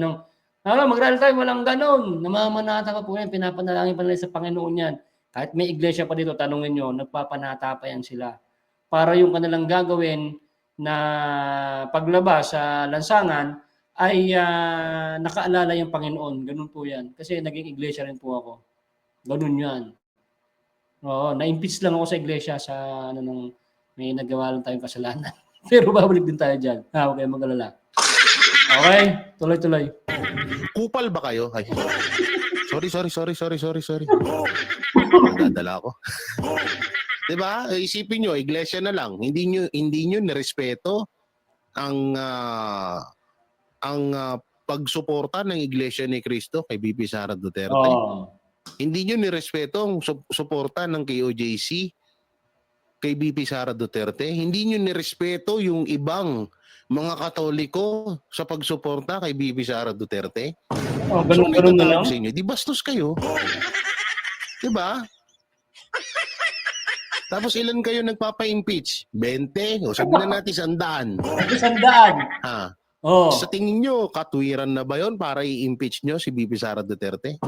mag-rally tayo, walang ganon. Namamanata pa po yan, pinapanalangin pa nila sa Panginoon yan. Kahit may iglesia pa dito, tanungin nyo, nagpapanata pa yan sila. Para yung kanilang gagawin na paglabas sa lansangan ay nakaalala yung Panginoon. Ganun po yan. Kasi naging iglesia rin po ako. Ganun yan. Na-impeach lang ako sa iglesia sa may nagawa lang tayong kasalanan. Pero babalik din tayo dyan. Okay, mag-alala. Okay, tuloy-tuloy. Kupal ba kayo? Ay. Sorry. Dadala ako. Diba? Isipin nyo, iglesia na lang. Hindi nyo nirespeto ang pagsuporta ng Iglesia ni Cristo kay BP Sara Duterte. Hindi nyo nirespeto ang suporta ng KOJC kay BP Sara Duterte. Hindi nyo nirespeto yung ibang mga Katoliko sa pagsuporta kay BP Sara Duterte. Ganun na lang. Di bastos kayo. Diba? Tapos ilan kayo nagpapa-impeach? 20? O sabi na natin 100. 100. Ha? Oh. Sa tingin nyo, katwiran na ba yon para i-impeach nyo si BP Sara Duterte?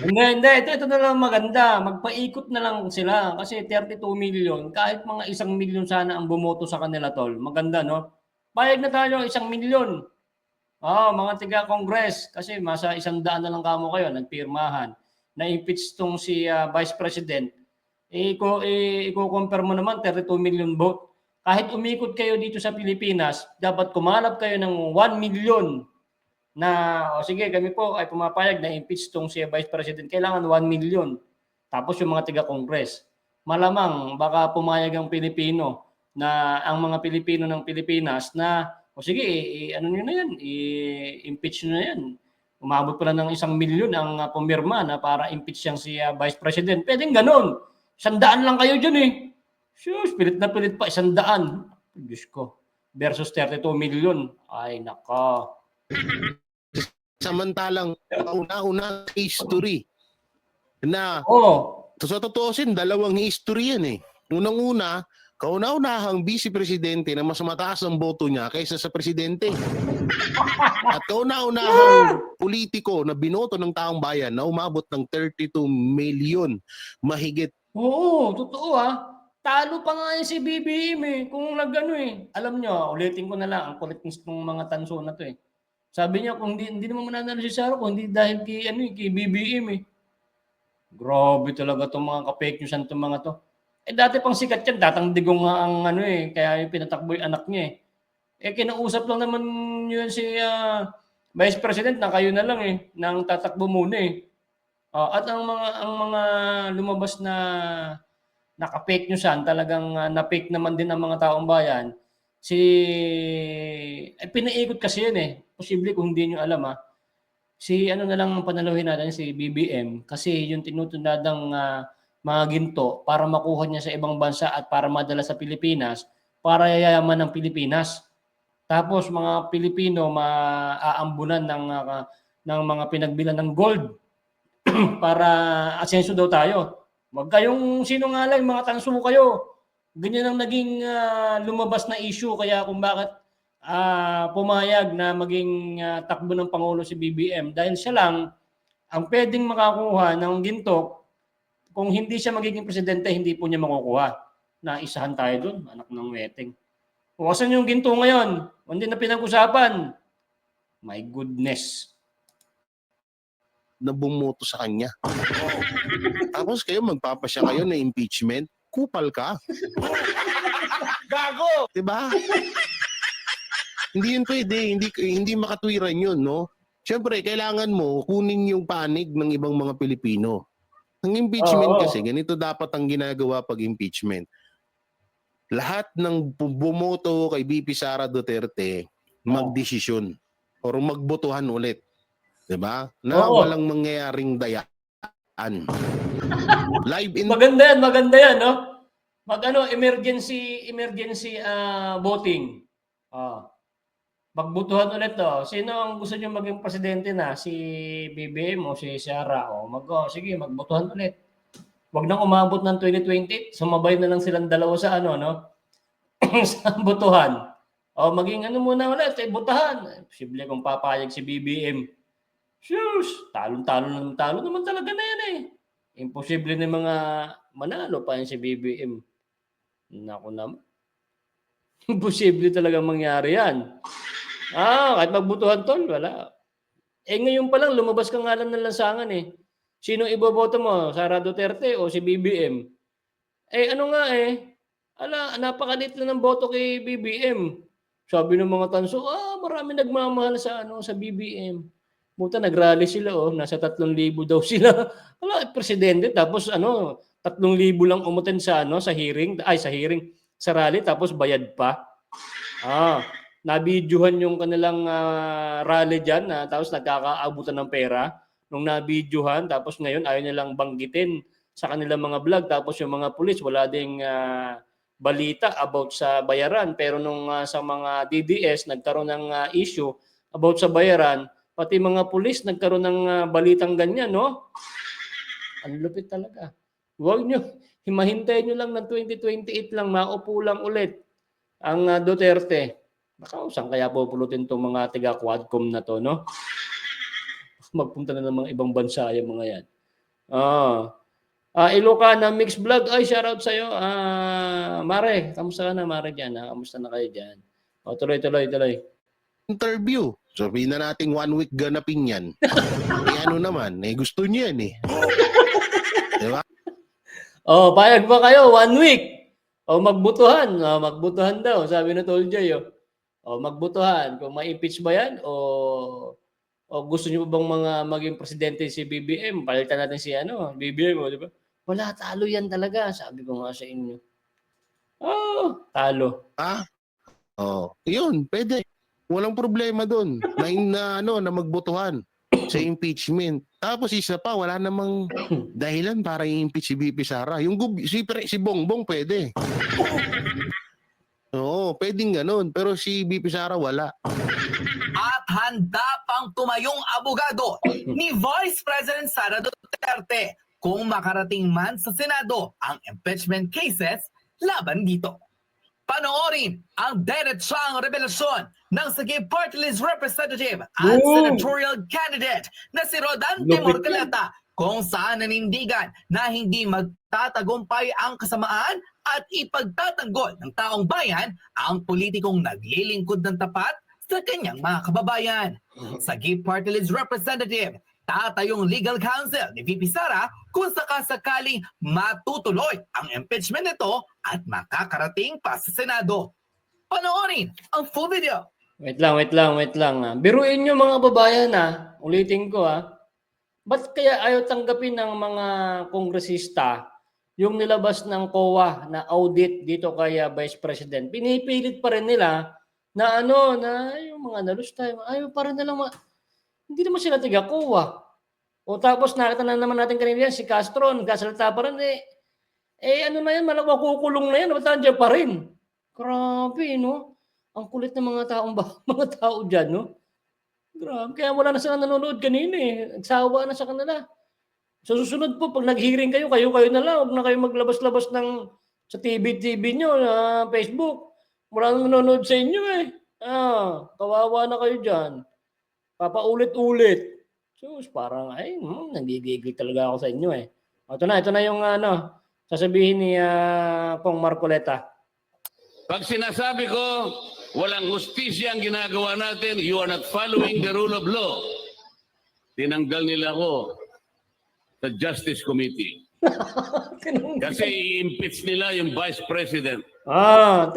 Hindi. Ito na lang maganda. Magpaikot na lang sila. Kasi 32 million, kahit mga 1 milyon sana ang bumoto sa kanila, tol. Maganda, no? Payag na tayo 1 milyon. Mga tiga-Congress. Kasi masa 100 na lang kamo kayo, nagpirmahan. Na-impeach tong si Vice President. Iko-compare mo naman 32 million vote. Kahit umikot kayo dito sa Pilipinas, dapat kumalap kayo ng 1 million na, sige, kami po ay pumapayag na impeach tong si Vice President. Kailangan 1 million. Tapos yung mga taga-Congress. Malamang baka pumayag ang Pilipino na ang mga Pilipino ng Pilipinas na, sige, ano nyo na yan, i-impeach nyo na yan. Umabot pa lang ng 1 milyon ang pumirma na para impeach siyang si Vice President. Pwedeng ganun. 100 lang kayo dyan eh. Shush, pilit na pilit pa, 100. Diyos ko. Versus 32 million. Ay, naka. Samantalang, una history na, sa totoosin, dalawang history yan eh. Unang-una, kauna-unahang vice-presidente na mas mataas ang boto niya kaysa sa presidente. At kauna-unahang politiko na binoto ng taong bayan na umabot ng 32 million mahigit. Oo, totoo Talo pa nga si BBM eh. Kung nagano eh. Alam nyo, ulitin ko na lang ang kulit ng mga tanso na to eh. Sabi niya kung hindi naman mananalo si Sara kung hindi dahil kay BBM eh. Grabe talaga tong mga ka-fake news tong mga to. Dati pang sikat yan, datang digong nga ang kaya yung pinatakbo yung anak niya eh. Kinausap lang naman yun si Vice President na kayo na lang eh, nang tatakbo muna eh. At ang mga lumabas na naka-fake news talagang na-fake naman din ang mga taong bayan. Pinaikot kasi yun eh. Posible kung hindi nyo alam si na lang ang panaluhin natin, si BBM, kasi yung tinutundadang mga ginto para makuha niya sa ibang bansa at para madala sa Pilipinas, para yayaman ng Pilipinas. Tapos mga Pilipino maaambunan ng mga pinagbilan ng gold para asenso daw tayo. Wag kayong sinungaling, mga tanso kayo. Ganyan ang naging lumabas na issue kaya kung bakit pumayag na maging takbo ng Pangulo si BBM dahil siya lang ang pwedeng makakuha ng ginto. Kung hindi siya magiging presidente, hindi po niya makukuha. Naisahan tayo doon, anak ng weteng. Asan yung ginto ngayon? Hindi na pinag-usapan. My goodness. Na bumoto sa kanya. Tapos kayo magpapasya kayo na impeachment, kupal ka. Gago! Diba? Hindi yun pwede, hindi makatwiran yun, no? Siyempre, kailangan mo kunin yung panig ng ibang mga Pilipino. Ang impeachment kasi, ganito dapat ang ginagawa pag impeachment. Lahat ng bumoto kay BP Sara Duterte, magdesisyon or magbotohan ulit. Diba? Na walang mangyayaring dayaan. Live in... Maganda yan, no? Emergency voting. Magbutuhan ulit to. Sino ang gusto niyo maging presidente na? Si BBM o si Sara? Sige, magbutuhan ulit. Wag nang umabot ng 2020. Sumabay na lang silang dalawa sa sa butuhan. Maging muna ulit, butahan. Posible kung papayag si BBM. Shush! Talo naman talaga na yan eh. Imposible na mga manalo pa yan si BBM. Naku naman. Imposible talaga mangyari yan. Kahit magbutuhan tol, wala. Ngayon pa lang, lumabas ka nga lang ng lansangan eh. Sino iboboto mo? Sara Duterte o si BBM? Napakalit na ng boto kay BBM. Sabi ng mga tanso, marami nagmamahal sa BBM. Buta nagrally sila nasa 3,000 daw sila. Presidente tapos 3,000 lang umuten sa sa rally tapos bayad pa. Nabidyohan yung kanilang rally diyan tapos nagkakaabutan ng pera nung nabidyohan tapos ngayon ayaw nilang banggitin sa kanilang mga vlog tapos yung mga pulis wala ding balita about sa bayaran pero nung sa mga DDS nagkaroon ng issue about sa bayaran. Pati mga pulis nagkaroon ng balitang ganyan, no? Ang lupit talaga. Huwag nyo, himahintay nyo lang ng 2028 lang, maupo lang ulit ang Duterte. Baka saan kaya pupulutin itong mga tiga-quadcom na to, no? Magpunta na ng mga ibang bansa yung mga yan. Ilocana Mix Vlog. Ay, shoutout sa'yo. Mare, kamusta ka na, Mare, dyan? Kamusta na kayo dyan? Tuloy. Interview. Sabihin na natin 1 week ganapin yan. Ano naman, gusto niya yan eh. Diba? Payag ba kayo? 1 week. Magbutuhan. Magbutuhan daw, sabi na Tol Joy. Magbutuhan. Kung ma-impeach ba yan o gusto niyo bang maging presidente si BBM? Palitan natin si BBM, di ba? Wala, talo yan talaga. Sabi ko nga sa inyo. Talo. Yun, pwede. Walang problema doon. Na magbotohan sa impeachment. Tapos isa pa, wala namang dahilan para i-impeach si BP Sara. Si Bongbong pwede. Oo, pwedeng ganun. Pero si BP Sara wala. At handa pang tumayong abogado ni Vice President Sara Duterte kung makarating man sa Senado ang impeachment cases laban dito. Panoorin ang diretsang revelasyon ng Sagip Party List Representative at Senatorial Candidate na si Rodante Morcaleta kung saan nanindigan na hindi magtatagumpay ang kasamaan at ipagtatanggol ng taong bayan ang politikong naglilingkod ng tapat sa kanyang mga kababayan. Sagip Party List Representative, tatayong legal counsel ni VP Sara kung sakasakaling matutuloy ang impeachment nito at makakarating pa sa Senado. Panoorin ang full video. Wait lang. Biruin nyo mga babayan ulitin ko Ba't kaya ayaw tanggapin ng mga kongresista yung nilabas ng COA na audit dito kay Vice President? Pinipilit pa rin nila na yung mga nalusta, ayaw pa rin nilang hindi naman sila tiga COA. Tapos nakita na naman natin kanina si Castro, nagkasalita pa rin na yan, kukulong na yan, ba't nandiyan pa rin? Grabe, no? Ang kulit ng mga tao dyan, no? Grabe, kaya wala na silang nanonood kanina Nagsawa na sa kanila. Sa susunod po, pag nag-hearing kayo na lang. Huwag na kayo maglabas-labas sa TV nyo, Facebook. Wala nang nanonood sa inyo kawawa na kayo dyan. Papaulit-ulit. Sus, parang, nagigigil talaga ako sa inyo Ito na yung sasabihin ni Kong Marcoleta. Pag sinasabi ko, walang hustisya ang ginagawa natin, you are not following the rule of law. Tinanggal nila ako sa Justice Committee. Kasi i-impeach nila yung Vice President.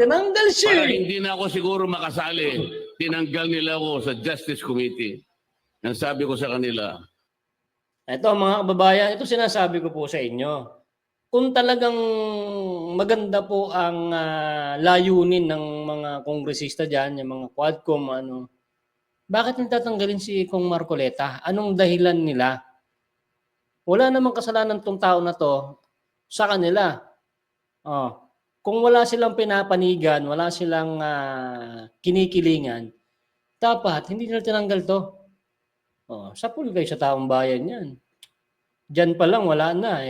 Tinanggal siya. Para hindi na ako siguro makasali, tinanggal nila ako sa Justice Committee. Ang sabi ko sa kanila. Ito mga kababayan, ito sinasabi ko po sa inyo. Kung talagang maganda po ang layunin ng mga kongresista dyan, yung mga quadcom, bakit natatanggalin si Kong Marcoleta? Anong dahilan nila? Wala namang kasalanan tong tao na to sa kanila. Kung wala silang pinapanigan, wala silang kinikilingan, dapat hindi nila tinanggal to. Sapul kayo sa taong bayan yan. Diyan pa lang wala na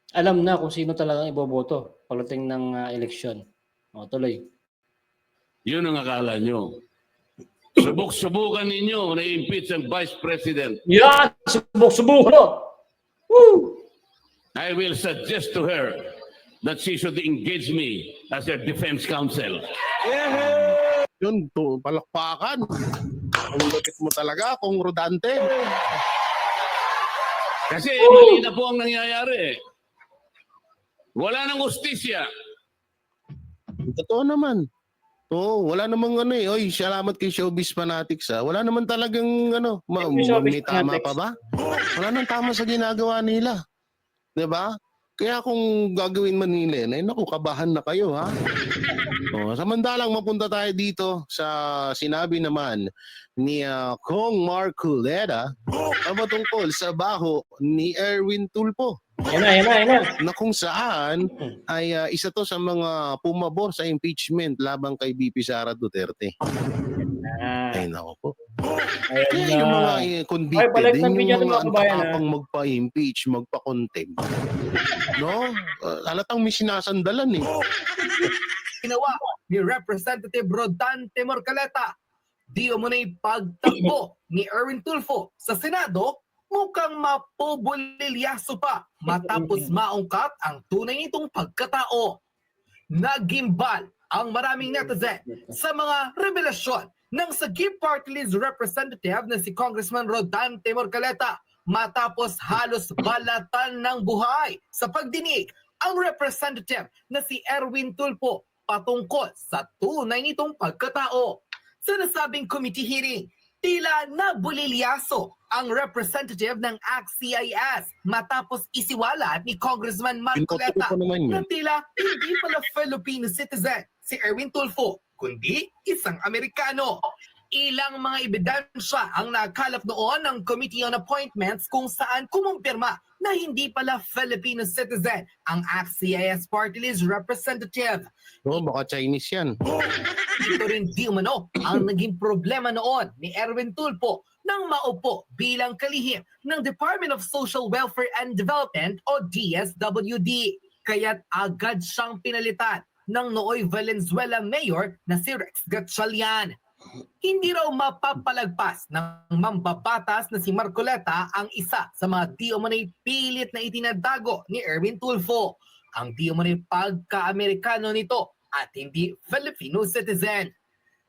alam na kung sino talagang iboboto pagdating ng eleksyon. Tuloy. Yun ang akala nyo. Subok-subukan ninyo na impeach ang Vice President. Yan! Subok-subukan! Woo! I will suggest to her that she should engage me as her defense counsel. Yun, palakpakan. Ang lupit mo talaga, Kong Rodante. Kasi mali na po ang nangyayari. Wala nang hustisya. Totoo naman. Wala namang oy, salamat kay Showbiz Fanatics Wala naman talagang may tama pa ba? Wala nang tama sa ginagawa nila. 'Di ba? Kaya kung gagawin man nila, naku, kabahan na kayo samantalang mapunta tayo dito sa sinabi naman ni Kong Marcoleta tungkol sa baho ni Erwin Tulfo. Yan na. na kung saan ay isa to sa mga pumabor sa impeachment labang kay BP Sara Duterte. Ay nako po. Kaya yung mga convicted, balik ng din video yung ng mga mga kabayan, antakapang magpa-impeach, magpa-contempt. No? Halatang may sinasandalan eh. Ginawa ni Representative Rodante Morcaleta. Di umunay pagtakbo ni Erwin Tulfo sa Senado mukhang mapubulilyaso pa matapos maungkat ang tunay nitong pagkatao. Nagimbal ang maraming netizen sa mga revelasyon ng Sagip Party List representative na si Congressman Rodante Morcaleta matapos halos balatan ng buhay sa pagdinig ang representative na si Erwin Tulfo patungkol sa tunay nitong pagkatao. Sa nasabing committee hearing, tila nabulilyaso ang representative ng ACT-CIS matapos isiwalat ni Congressman Marcoleta Pinatuto pa naman na yun. tila hindi pala Filipino citizen si Erwin Tulfo, kundi isang Amerikano. Ilang mga ebidensya ang nakalap noon ng Committee on Appointments kung saan kumumpirma na hindi pala Filipino citizen ang ACT-CIS Party List representative. No, baka Chinese yan. Ito rin di umano ang naging problema noon ni Erwin Tulfo nang maupo bilang kalihim ng Department of Social Welfare and Development o DSWD. Kaya't agad siyang pinalitan ng nooy Valenzuela Mayor na si Rex Gatchalian. Hindi raw mapapalagpas ng mambabatas na si Marcoleta ang isa sa mga di umanay pilit na itinadago ni Erwin Tulfo. Ang di umanay pagka-Amerikano nito at hindi Filipino citizen.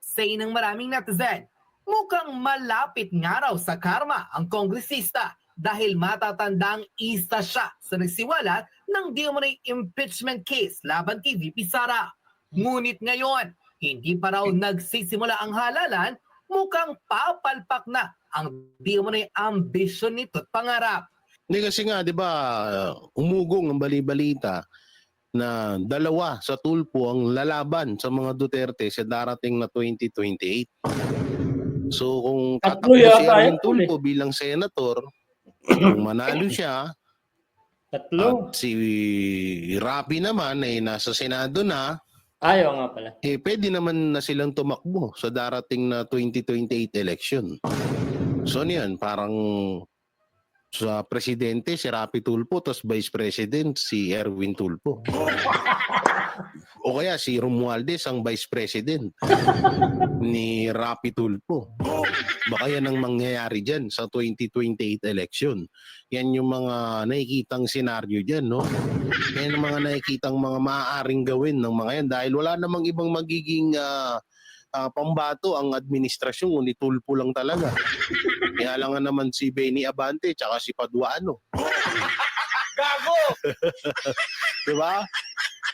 Say ng maraming netizen, mukhang malapit nga raw sa karma ang kongresista dahil matatandang isa siya sa nagsiwalat ng di umanay impeachment case laban kay VP Sara. Ngunit ngayon, hindi pa raw nagsisimula ang halalan, mukhang papalpak na ang di umanay ambisyon nito at pangarap. Hindi kasi nga, di ba, umugong ang bali-balita na dalawa sa Tulfo ang lalaban sa mga Duterte sa darating na 2028. So kung Tatlo tatakbo si yata Erwin yan, Tulfo bilang senator, kung manalo siya, Tatlo. at si Rapi naman ay nasa Senado na, Ayaw nga pala. pwede naman na silang tumakbo sa darating na 2028 election. So niyan, parang sa presidente si Rapi Tulfo, tapos vice president si Erwin Tulfo. O kaya si Romualdez ang vice president ni Rapi Tulfo. Baka yan ang mangyayari dyan sa 2028 election. Yan yung mga nakikitang senaryo dyan, no? Yan yung mga nakikitang mga maaaring gawin ng mga yan dahil wala namang ibang magiging pambato ang administrasyon, kundi Tulfo lang talaga. Kaya lang nga naman si Benny Abante tsaka si Paduano. Gago! Diba?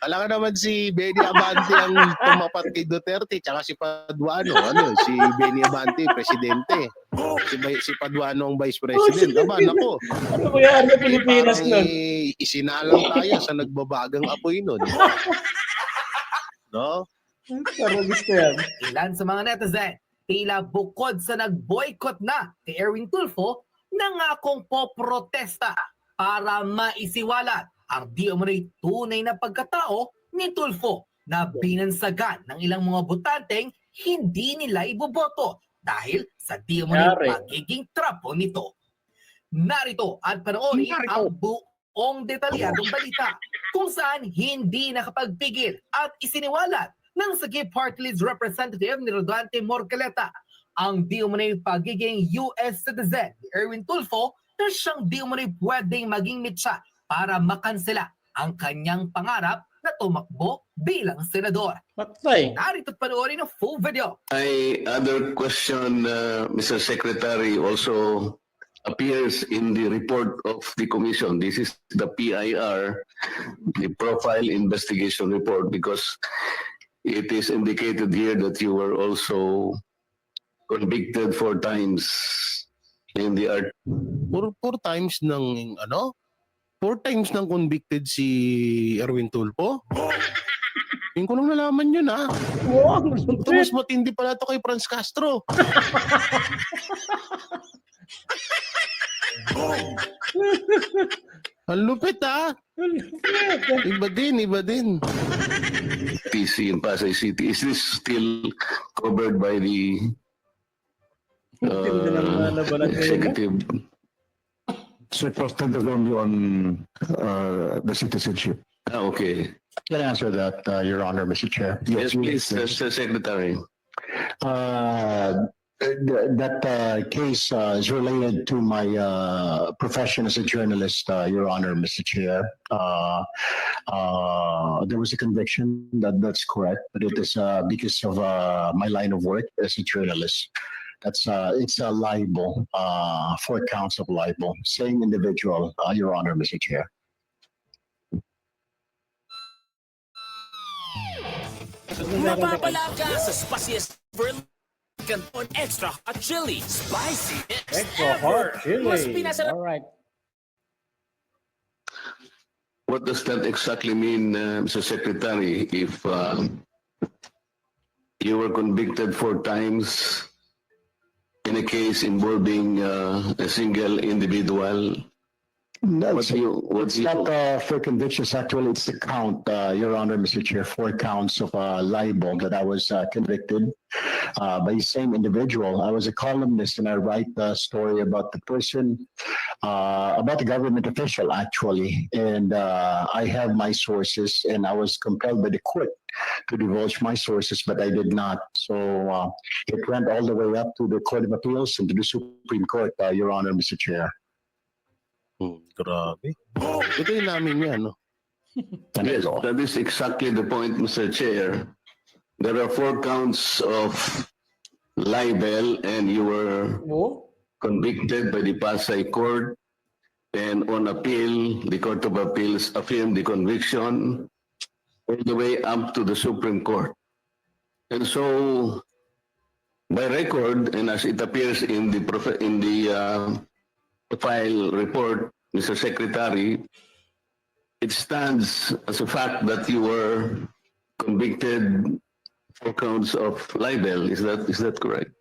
Alam nga naman si Benny Abante ang tumapat kay Duterte tsaka si Paduano. Ano? Si Benny Abante, presidente. Si Paduano ang vice president. Aba, nako. Ano ba yan sa Pilipinas Parang nun? isinalang tayo sa nagbabagang apoy nun. No? Pero gusto yan. Ilan sa mga netizen, tila bukod sa nag-boycott na kay Erwin Tulfo, nangakong poprotesta para maisiwalat ang di umano'y tunay na pagkatao ni Tulfo na binansagan ng ilang mga botanteng hindi nila iboboto dahil sa di umano'y Yari. pagiging trapo nito. Narito at panoorin ang buong detalyadong balita kung saan hindi nakapagpigil at isiniwalat ng Sagip Party List representative ni Rodante Morcaleta ang di umano'y pagiging US citizen ni Erwin Tulfo na siyang di umano'y pwedeng maging mitsa para makansela ang kanyang pangarap na tumakbo bilang senador. Patay. Narito at panoorin ang full video. My other question, Mr. Secretary, also appears in the report of the commission. This is the PIR, the Profile Investigation Report, because it is indicated here that you were also convicted 4 times in the art. Four times ng ano? 4 times nang convicted si Erwin Tulfo? Hindi ko lang nalaman yun, ha? Wow, Ito mas matindi pala ito kay Franz Castro. Ang lupit Iba din. PC in Pasay City. Is this still covered by the Tindi ng mga labanan nila. executive? So it was tendered only on the citizenship. Okay. Can I answer that, Your Honor, Mr. Chair? Yes, please, Mr. Secretary. That case is related to my profession as a journalist, Your Honor, Mr. Chair. There was a conviction, that's correct, but it is because of my line of work as a journalist. It's a libel, 4 counts of libel. Same individual, Your Honor, Mr. Chair. Mapapala ka sa spiciest Canton Extra Hot Chili. Spicy Extra hot chili. Mas pinasarap. All right. What does that exactly mean, Mr. Secretary, if you were convicted 4 times in a case involving a single individual? It's not for convictions. Actually, it's the count, Your Honor, Mr. Chair, 4 counts of libel that I was convicted by the same individual. I was a columnist and I write a story about the person, about the government official, actually. And I have my sources and I was compelled by the court to divulge my sources, but I did not. So it went all the way up to the Court of Appeals and to the Supreme Court, Your Honor, Mr. Chair. Grabe. Ito yung namin yan, no? Yes, that is exactly the point, Mr. Chair. There are 4 counts of libel and you were Oh, convicted by the Pasay Court, and on appeal, the Court of Appeals affirmed the conviction all the way up to the Supreme Court. And so, by record, and as it appears in the file report, Mr. Secretary, it stands as a fact that you were convicted 4 counts of libel. Is that correct?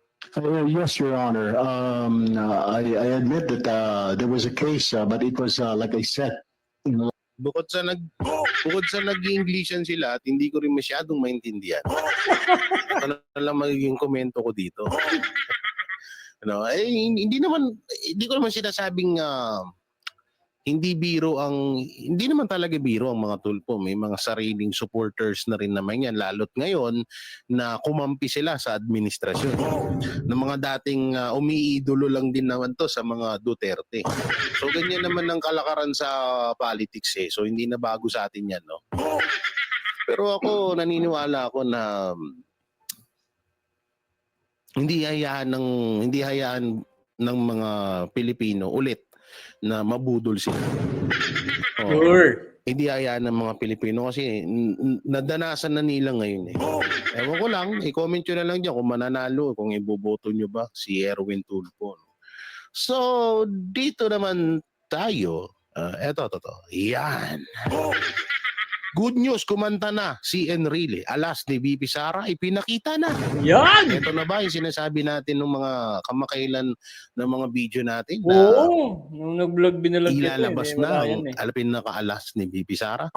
Yes, Your Honor. I admit that there was a case, but it was like I said. Bukod sa nag-Englishan sila at hindi ko rin masyadong maintindihan. Ano na lang magiging komento ko dito. Hindi ko naman sinasabing hindi naman talaga biro ang mga tulpo. May mga sariling supporters na rin naman yan, lalo't ngayon na kumampi sila sa administrasyon. Ng mga dating umiidolo lang din naman to sa mga Duterte. So ganyan naman ang kalakaran sa politics So hindi na bago sa atin yan, no? Pero ako, naniniwala ako na hindi hayaan ng mga Pilipino ulit na mabudol sila. sure. Hindi hayaan ng mga Pilipino kasi nadanasan na nila ngayon Ewan ko lang, i-comment nyo na lang dyan kung mananalo, kung iboboto nyo ba si Erwin Tulfo. So, dito naman tayo. Eto. Yan. Good news, kumanta na si Enrile. Alas ni VP Sara, ipinakita na. Yan! Ito na ba yung sinasabi natin ng mga kamakailan ng mga video natin? Oo, nung nag-vlog binalag Ilalabas na ang eh. pinaka-alas ni VP Sara.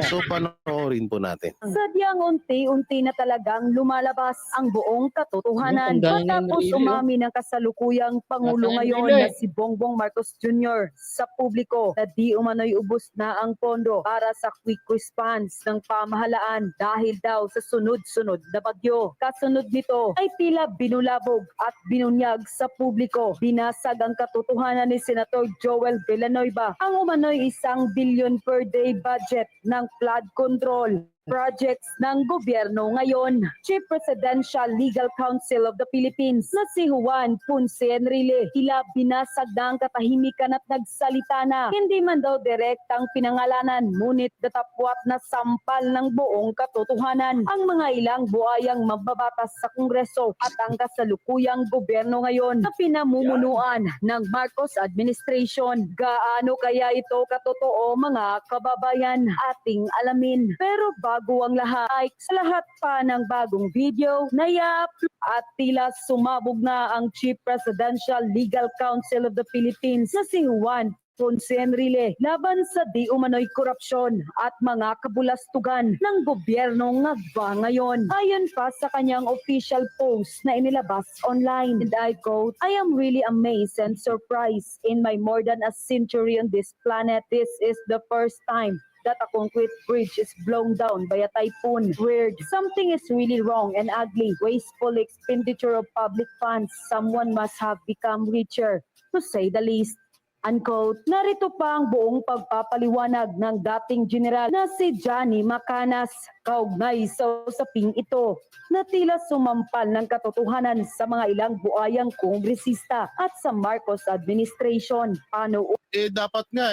So, panoorin po natin. Sadyang unti-unti na talagang lumalabas ang buong katotohanan. Tandaan niyo, Matapos Enrile, umami ng kasalukuyang Pangulo Tandaan, ngayon Enrile. na si Bongbong Marcos Jr. sa publiko na di umano'y ubos na ang pondo para sa quick response ng pamahalaan dahil daw sa sunod-sunod na bagyo. Kasunod nito ay tila binulabog at binunyag sa publiko. Binasag ang katotohanan ni Senator Joel Villanueva ang umano'y 1 billion per day budget ng flood control projects ng gobyerno ngayon. Chief Presidential Legal Counsel of the Philippines na si Juan Ponce Enrile tila binasag na ang katahimikan at nagsalita na hindi man daw direktang pinangalanan ngunit datapwat na sampal ng buong katotohanan ang mga ilang buhayang mababatas sa Kongreso at ang kasalukuyang gobyerno ngayon na pinamumunuan ng Marcos administration. Gaano kaya ito katotoo mga kababayan ating alamin. Pero bago ang lahat, sa lahat pa ng bagong video na i-upload at tila sumabog na ang Chief Presidential Legal Counsel of the Philippines na si Juan Umispon si Enrile laban sa di umano'y korupsyon at mga kabulastugan ng gobyernong ngagba ngayon. Ayon pa sa kanyang official post na inilabas online, and I quote, "I am really amazed and surprised in my more than a century on this planet. This is the first time that a concrete bridge is blown down by a typhoon. Weird. Something is really wrong and ugly. Wasteful expenditure of public funds. Someone must have become richer, to say the least." Unquote. Narito pa ang buong pagpapaliwanag ng dating general na si Johnny Macanas kaugnay sa usaping ito na tila sumampal ng katotohanan sa mga ilang buayang kongresista at sa Marcos administration. Paano Dapat nga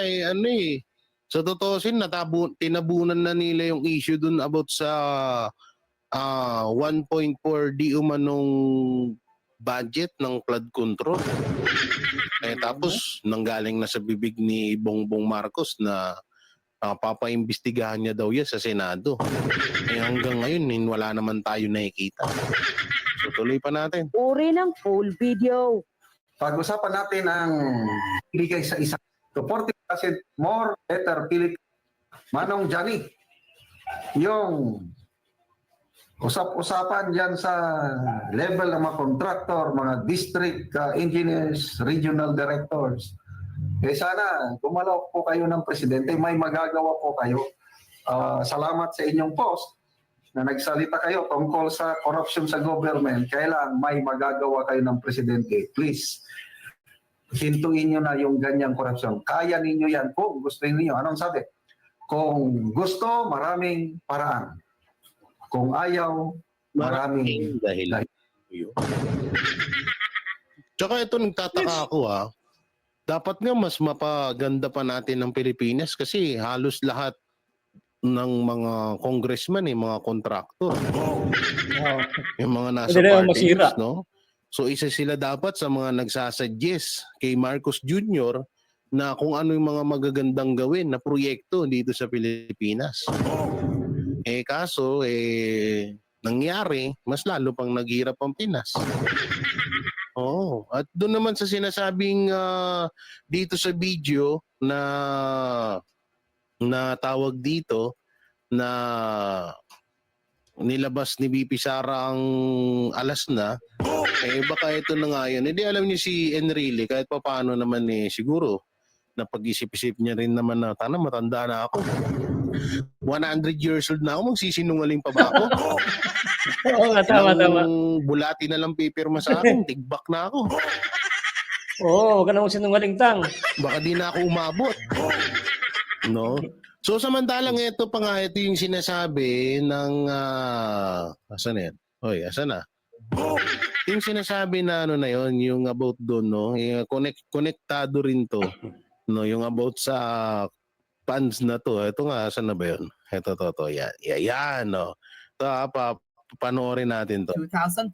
sa totoosin, tinabunan na nila yung issue dun about sa 1.4 di umanong budget ng flood control. Tapos nanggaling na sa bibig ni Bongbong Marcos na papaimbestigahan niya daw yan sa Senado. Hanggang ngayon, wala naman tayo nakikita. So tuloy pa natin. uri ng full video? Pag-usapan natin ang ibigay sa isa. To 40% more, better, Philip. Manong Johnny, yung usap-usapan dyan sa level ng mga contractor, mga district engineers, regional directors. Sana gumalaw po kayo ng presidente, may magagawa po kayo. Salamat sa inyong post na nagsalita kayo tungkol sa corruption sa government. Kailan may magagawa kayo ng presidente. Please, hintuin nyo na yung ganyang corruption. Kaya ninyo yan kung gusto niyo. Anong sabi? Kung gusto, maraming paraan. Kung ayaw, maraming dahilan. Tsaka ito, nagtataka ako dapat nga mas mapaganda pa natin ng Pilipinas kasi halos lahat ng mga congressman, mga kontraktor. Yung mga nasa party list, no? So isa sila dapat sa mga nagsasuggest kay Marcos Jr. na kung ano yung mga magagandang gawin na proyekto dito sa Pilipinas. Kaso, nangyari, mas lalo pang naghirap ang Pinas. At doon naman sa sinasabing dito sa video na tawag dito na nilabas ni BP Sara ang alas na, baka ito na nga yun. Hindi alam niyo si Enrile, kahit pa paano naman siguro, na pag-isip-isip niya rin naman na, matanda na ako. 100 years old na ako, magsisinungaling pa ba ako? Oo nga, tama. Bulati na lang pipirma sa akin, tigbak na ako. Oo, huwag ka na magsinungaling, Tang. Baka di na ako umabot. No? So samantalang ito pa nga, ito yung sinasabi ng, asan yan? Asan na? Yung sinasabi na na yun, yung about doon, no? Konektado rin to, no? Yung about sa funds na to. Ito nga, saan na ba yun? Ito, yan, no? Ito, panoorin natin to. 2023.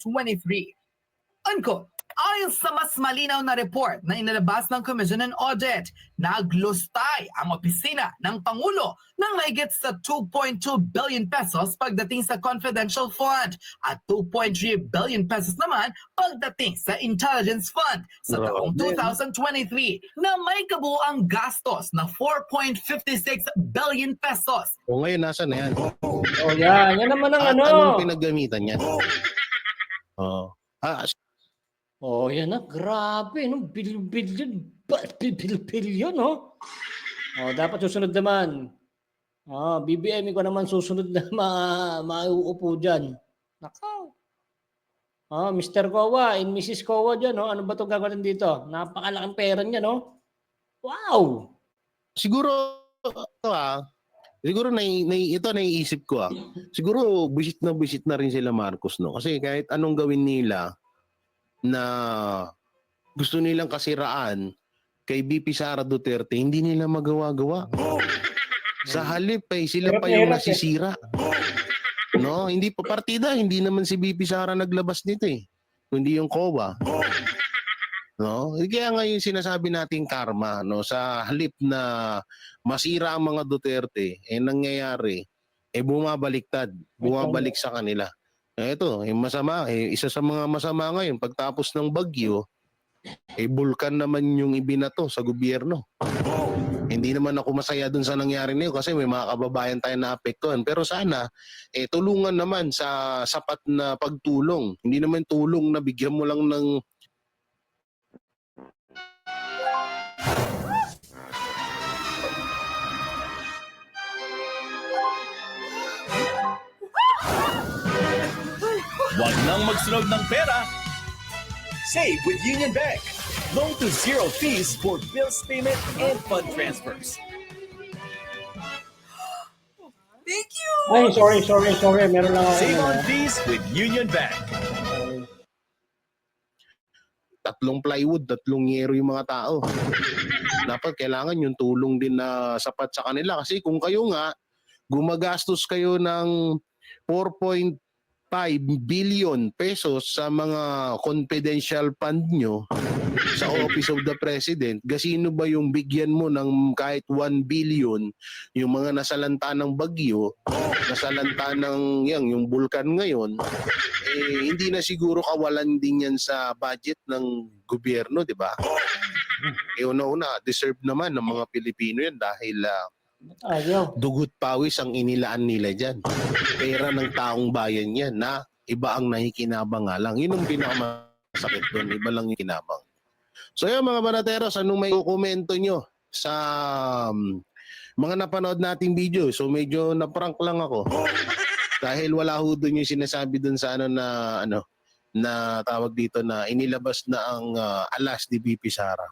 Unquote. Ayon sa mas malinaw na report na inilabas ng Commission on Audit, naglustay ang opisina ng Pangulo ng mahigit sa 2.2 billion pesos pagdating sa confidential fund at 2.3 billion pesos naman pagdating sa intelligence fund sa taong 2023 na may kabuuang gastos na 4.56 billion pesos. O ngayon, nasa na yan? Yan naman ang Anong pinaggamitan yan? Yan na, grabe, no? Bilyon, no? Dapat susunod naman. BBM ko naman susunod na mauupo dyan. Nakaw. Mr. Kowa and Mrs. Kowa dyan, no? Ano ba itong gagawin dito? Napakalaking pera niya, no? Wow! Siguro, siguro ito naiisip ko Siguro visit na rin sila Marcos, no? Kasi kahit anong gawin nila na gusto nilang kasiraan kay BP Sara Duterte, hindi nila magawa-gawa. Sa halip sila pa yung nasisira. No, hindi pa partida, hindi naman si BP Sara naglabas nito kundi yung COA. No? Kaya nga yung sinasabi nating karma, no, sa halip na masira ang mga Duterte, nangyayari bumabalik sa kanila. Ito, yung masama, isa sa mga masama ngayon, pagtapos ng bagyo, Bulkan naman yung ibinato sa gobyerno. Hindi naman ako masaya dun sa nangyari niyo kasi may mga kababayan tayo na apektuhan. Pero sana, tulungan naman sa sapat na pagtulong. Hindi naman tulong na bigyan mo lang ng Huwag nang magsunog ng pera. Save with Union Bank. Loan to zero fees for bills payment and fund transfers. Thank you! Ay, sorry. Meron lang ako. Save on fees with Union Bank. 3 plywood, 3 yero yung mga tao. Dapat kailangan yung tulong din na sapat sa kanila. Kasi kung kayo nga, gumagastos kayo ng 4.5 billion pesos sa mga confidential fund nyo sa Office of the President, gasino ba yung bigyan mo ng kahit 1 billion yung mga nasalanta ng bagyo, nasalanta ng yung bulkan ngayon, hindi na siguro kawalan din yan sa budget ng gobyerno, di ba? Una-una, deserve naman ng mga Pilipino yan dahil dugot pawis ang inilaan nila dyan. Pera ng taong bayan yan na iba ang nakikinabang nga lang. Yun ang pinakamasakit doon. Iba lang yung kinabang. So yun mga banateros, anong may komento nyo sa mga napanood nating video? So medyo na-prank lang ako. Dahil wala ho doon yung sinasabi doon sa na tawag dito na inilabas na ang alas ni BP Sara.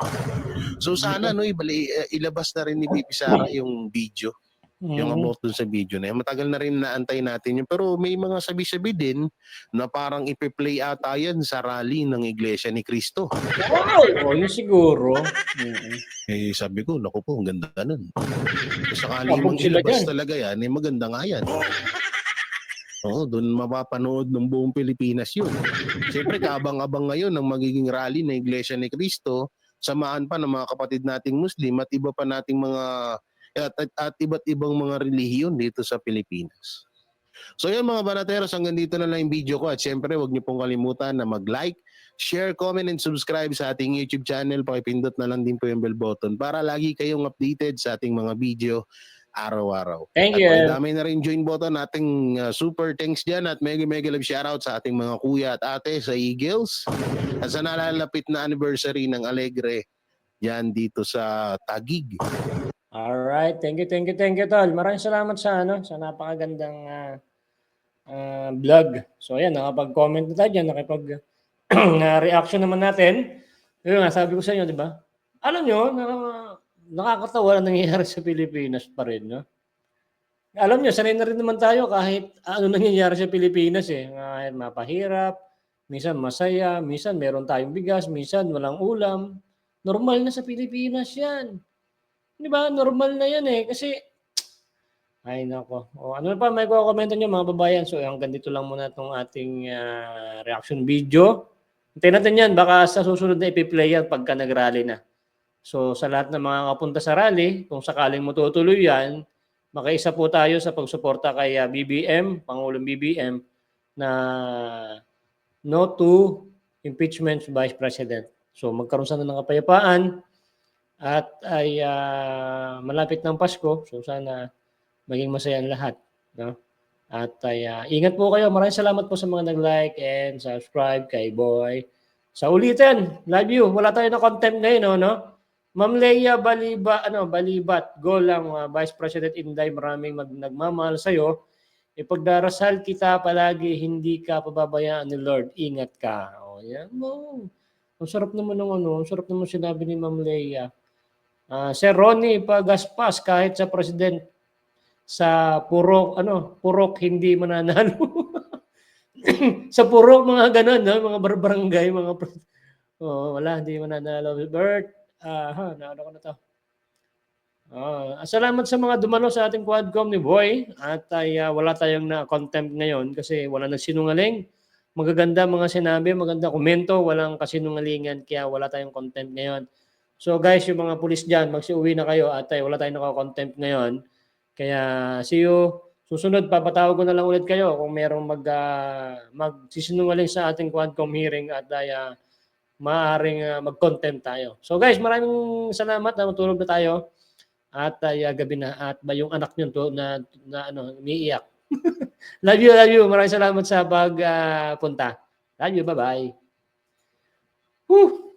So sana ilabas na rin ni BP Sara yung video. Yung about dun sa video na yun. Matagal na rin naantay natin yun. Pero may mga sabi-sabi din na parang ipi-play ata yan sa rally ng Iglesia ni Cristo. Wow! Yun siguro. Sabi ko, naku po, ang ganda nun. Sakali mong ilabas talaga yan, maganda nga yan. Oo, doon mapapanood ng buong Pilipinas yun. Siyempre, kaabang-abang ngayon ng magiging rally ng Iglesia ni Cristo, samaan pa ng mga kapatid nating Muslim at iba pa nating mga at iba't ibang mga relihiyon dito sa Pilipinas. So yun mga banateros, hanggang dito na lang yung video ko at siyempre huwag niyo pong kalimutan na mag-like, share, comment, and subscribe sa ating YouTube channel. Pakipindot na lang din po yung bell button para lagi kayong updated sa ating mga video araw-araw. Thank you. At dami na rin join button ating super thanks dyan at mega love shoutout sa ating mga kuya at ate sa Eagles at sa nalalapit na anniversary ng Alegre yan dito sa Taguig. Alright, thank you, tol. Maraming salamat sa sa napakagandang vlog. So ayan, nakapag-comment na tayo dyan, reaction naman natin. Yung nga, sabi ko sa inyo, di ba? Alam nyo, nakakatawa na nangyayari sa Pilipinas pa rin, no? Alam nyo, sanay na rin naman tayo kahit ano nangyayari sa Pilipinas eh. Kahit mapahirap, minsan masaya, minsan meron tayong bigas, minsan walang ulam. Normal na sa Pilipinas yan. Di ba? Normal na yan eh. Kasi, ay nako. Ano pa may kukomento nyo mga babayan? So hanggang dito lang muna itong ating reaction video. Hintayin natin yan. Baka sa susunod na ipi-play yan pagka nag-rally na. So sa lahat ng mga kapunta sa rally, kung sakaling matutuloy yan, makiisa po tayo sa pagsuporta kay BBM, Pangulong BBM, na no to impeachment Vice President. So magkaroon sana ng kapayapaan at ay malapit ng Pasko. So sana maging masaya ang lahat. No? At ay ingat po kayo. Maraming salamat po sa mga nag-like and subscribe kay Boy. Sa ulitin, love you. Wala tayo na content ngayon, no? Ma'am Leia Balibat, go lang, Vice President Inday, maraming nagmamahal sa'yo. Ipagdarasal kita palagi, hindi ka pababayaan ni Lord. Ingat ka. O, yan mo. Ang sarap naman ang sarap naman sinabi ni Ma'am Leia. Sir Ronnie Pagaspas, kahit sa President, sa purok hindi mananalo. Sa purok, mga ganun, no? Mga barangay, wala, hindi mananalo. Bert, naano ko na to. Salamat sa mga dumalo sa ating Quadcom ni Boy at wala tayong na-contempt ngayon kasi wala nagsinungaling. Magaganda mga sinabi, maganda komento, walang kasinungalingan kaya wala tayong contempt ngayon. So guys, yung mga pulis dyan, magsiuwi na kayo at wala tayong naka-contempt ngayon. Kaya see you. Susunod, papatawag ko na lang ulit kayo kung merong magsisinungaling sa ating Quadcom hearing at maaaring mag-content tayo. So guys, maraming salamat na matulog na tayo. At gabi na at ba yung anak niyo to na umiiyak. Love you. Maraming salamat sa pagpunta. Love you, bye-bye. Whew.